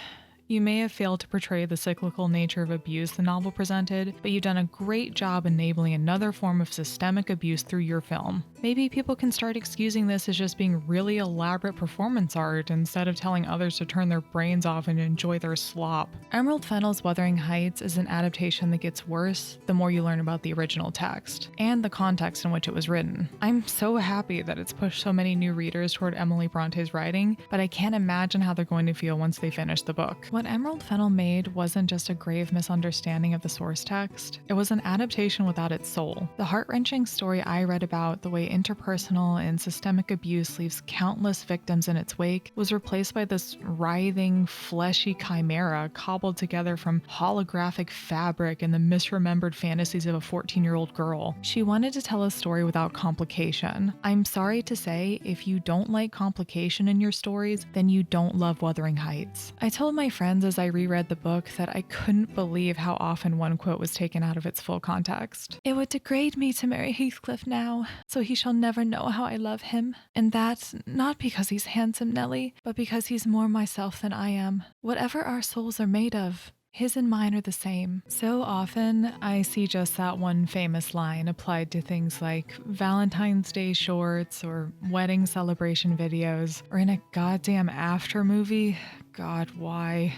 Speaker 1: You may have failed to portray the cyclical nature of abuse the novel presented, but you've done a great job enabling another form of systemic abuse through your film. Maybe people can start excusing this as just being really elaborate performance art instead of telling others to turn their brains off and enjoy their slop. Emerald Fennell's Wuthering Heights is an adaptation that gets worse the more you learn about the original text, and the context in which it was written. I'm so happy that it's pushed so many new readers toward Emily Bronte's writing, but I can't imagine how they're going to feel once they finish the book. What Emerald Fennell made wasn't just a grave misunderstanding of the source text, it was an adaptation without its soul. The heart-wrenching story I read about the way interpersonal and systemic abuse leaves countless victims in its wake was replaced by this writhing, fleshy chimera cobbled together from holographic fabric and the misremembered fantasies of a 14-year-old girl. She wanted to tell a story without complication. I'm sorry to say, if you don't like complication in your stories, then you don't love Wuthering Heights. I told my friends as I reread the book that I couldn't believe how often one quote was taken out of its full context. It would degrade me to marry Heathcliff now, so he shall never know how I love him. And that's not because he's handsome, Nellie, but because he's more myself than I am. Whatever our souls are made of, his and mine are the same. So often, I see just that one famous line applied to things like Valentine's Day shorts or wedding celebration videos, or in a goddamn after movie. God, why?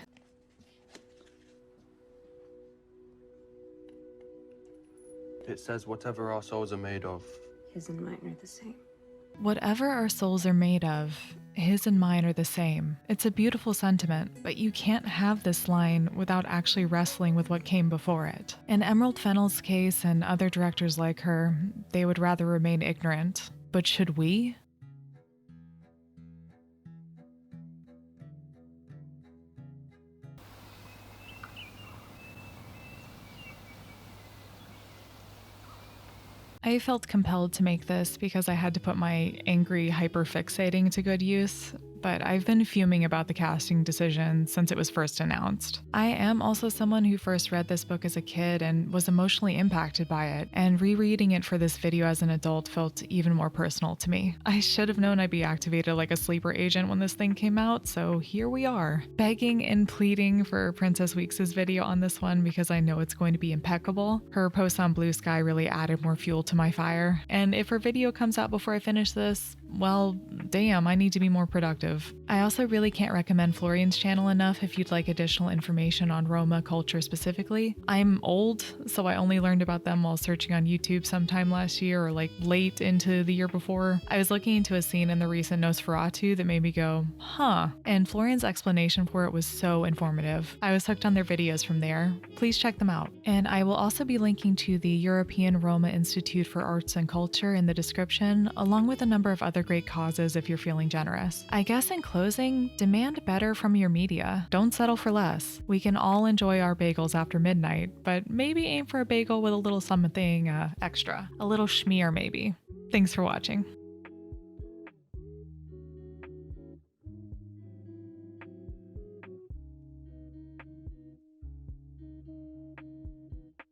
Speaker 14: It says whatever our souls are made of.
Speaker 18: His and mine are the same.
Speaker 1: Whatever our souls are made of, his and mine are the same. It's a beautiful sentiment, but you can't have this line without actually wrestling with what came before it. In Emerald Fennell's case and other directors like her, they would rather remain ignorant. But should we? I felt compelled to make this because I had to put my angry hyperfixating to good use, but I've been fuming about the casting decision since it was first announced. I am also someone who first read this book as a kid and was emotionally impacted by it, and rereading it for this video as an adult felt even more personal to me. I should have known I'd be activated like a sleeper agent when this thing came out, so here we are. Begging and pleading for Princess Weeks' video on this one because I know it's going to be impeccable. Her post on Blue Sky really added more fuel to my fire, and if her video comes out before I finish this, well, damn, I need to be more productive. I also really can't recommend Florian's channel enough if you'd like additional information on Roma culture specifically. I'm old, so I only learned about them while searching on YouTube sometime last year or like late into the year before. I was looking into a scene in the recent Nosferatu that made me go, huh, and Florian's explanation for it was so informative. I was hooked on their videos from there. Please check them out. And I will also be linking to the European Roma Institute for Arts and Culture in the description, along with a number of other great causes if you're feeling generous. I guess in closing, demand better from your media. Don't settle for less. We can all enjoy our bagels after midnight, but maybe aim for a bagel with a little something extra. A little schmear maybe. Thanks for watching.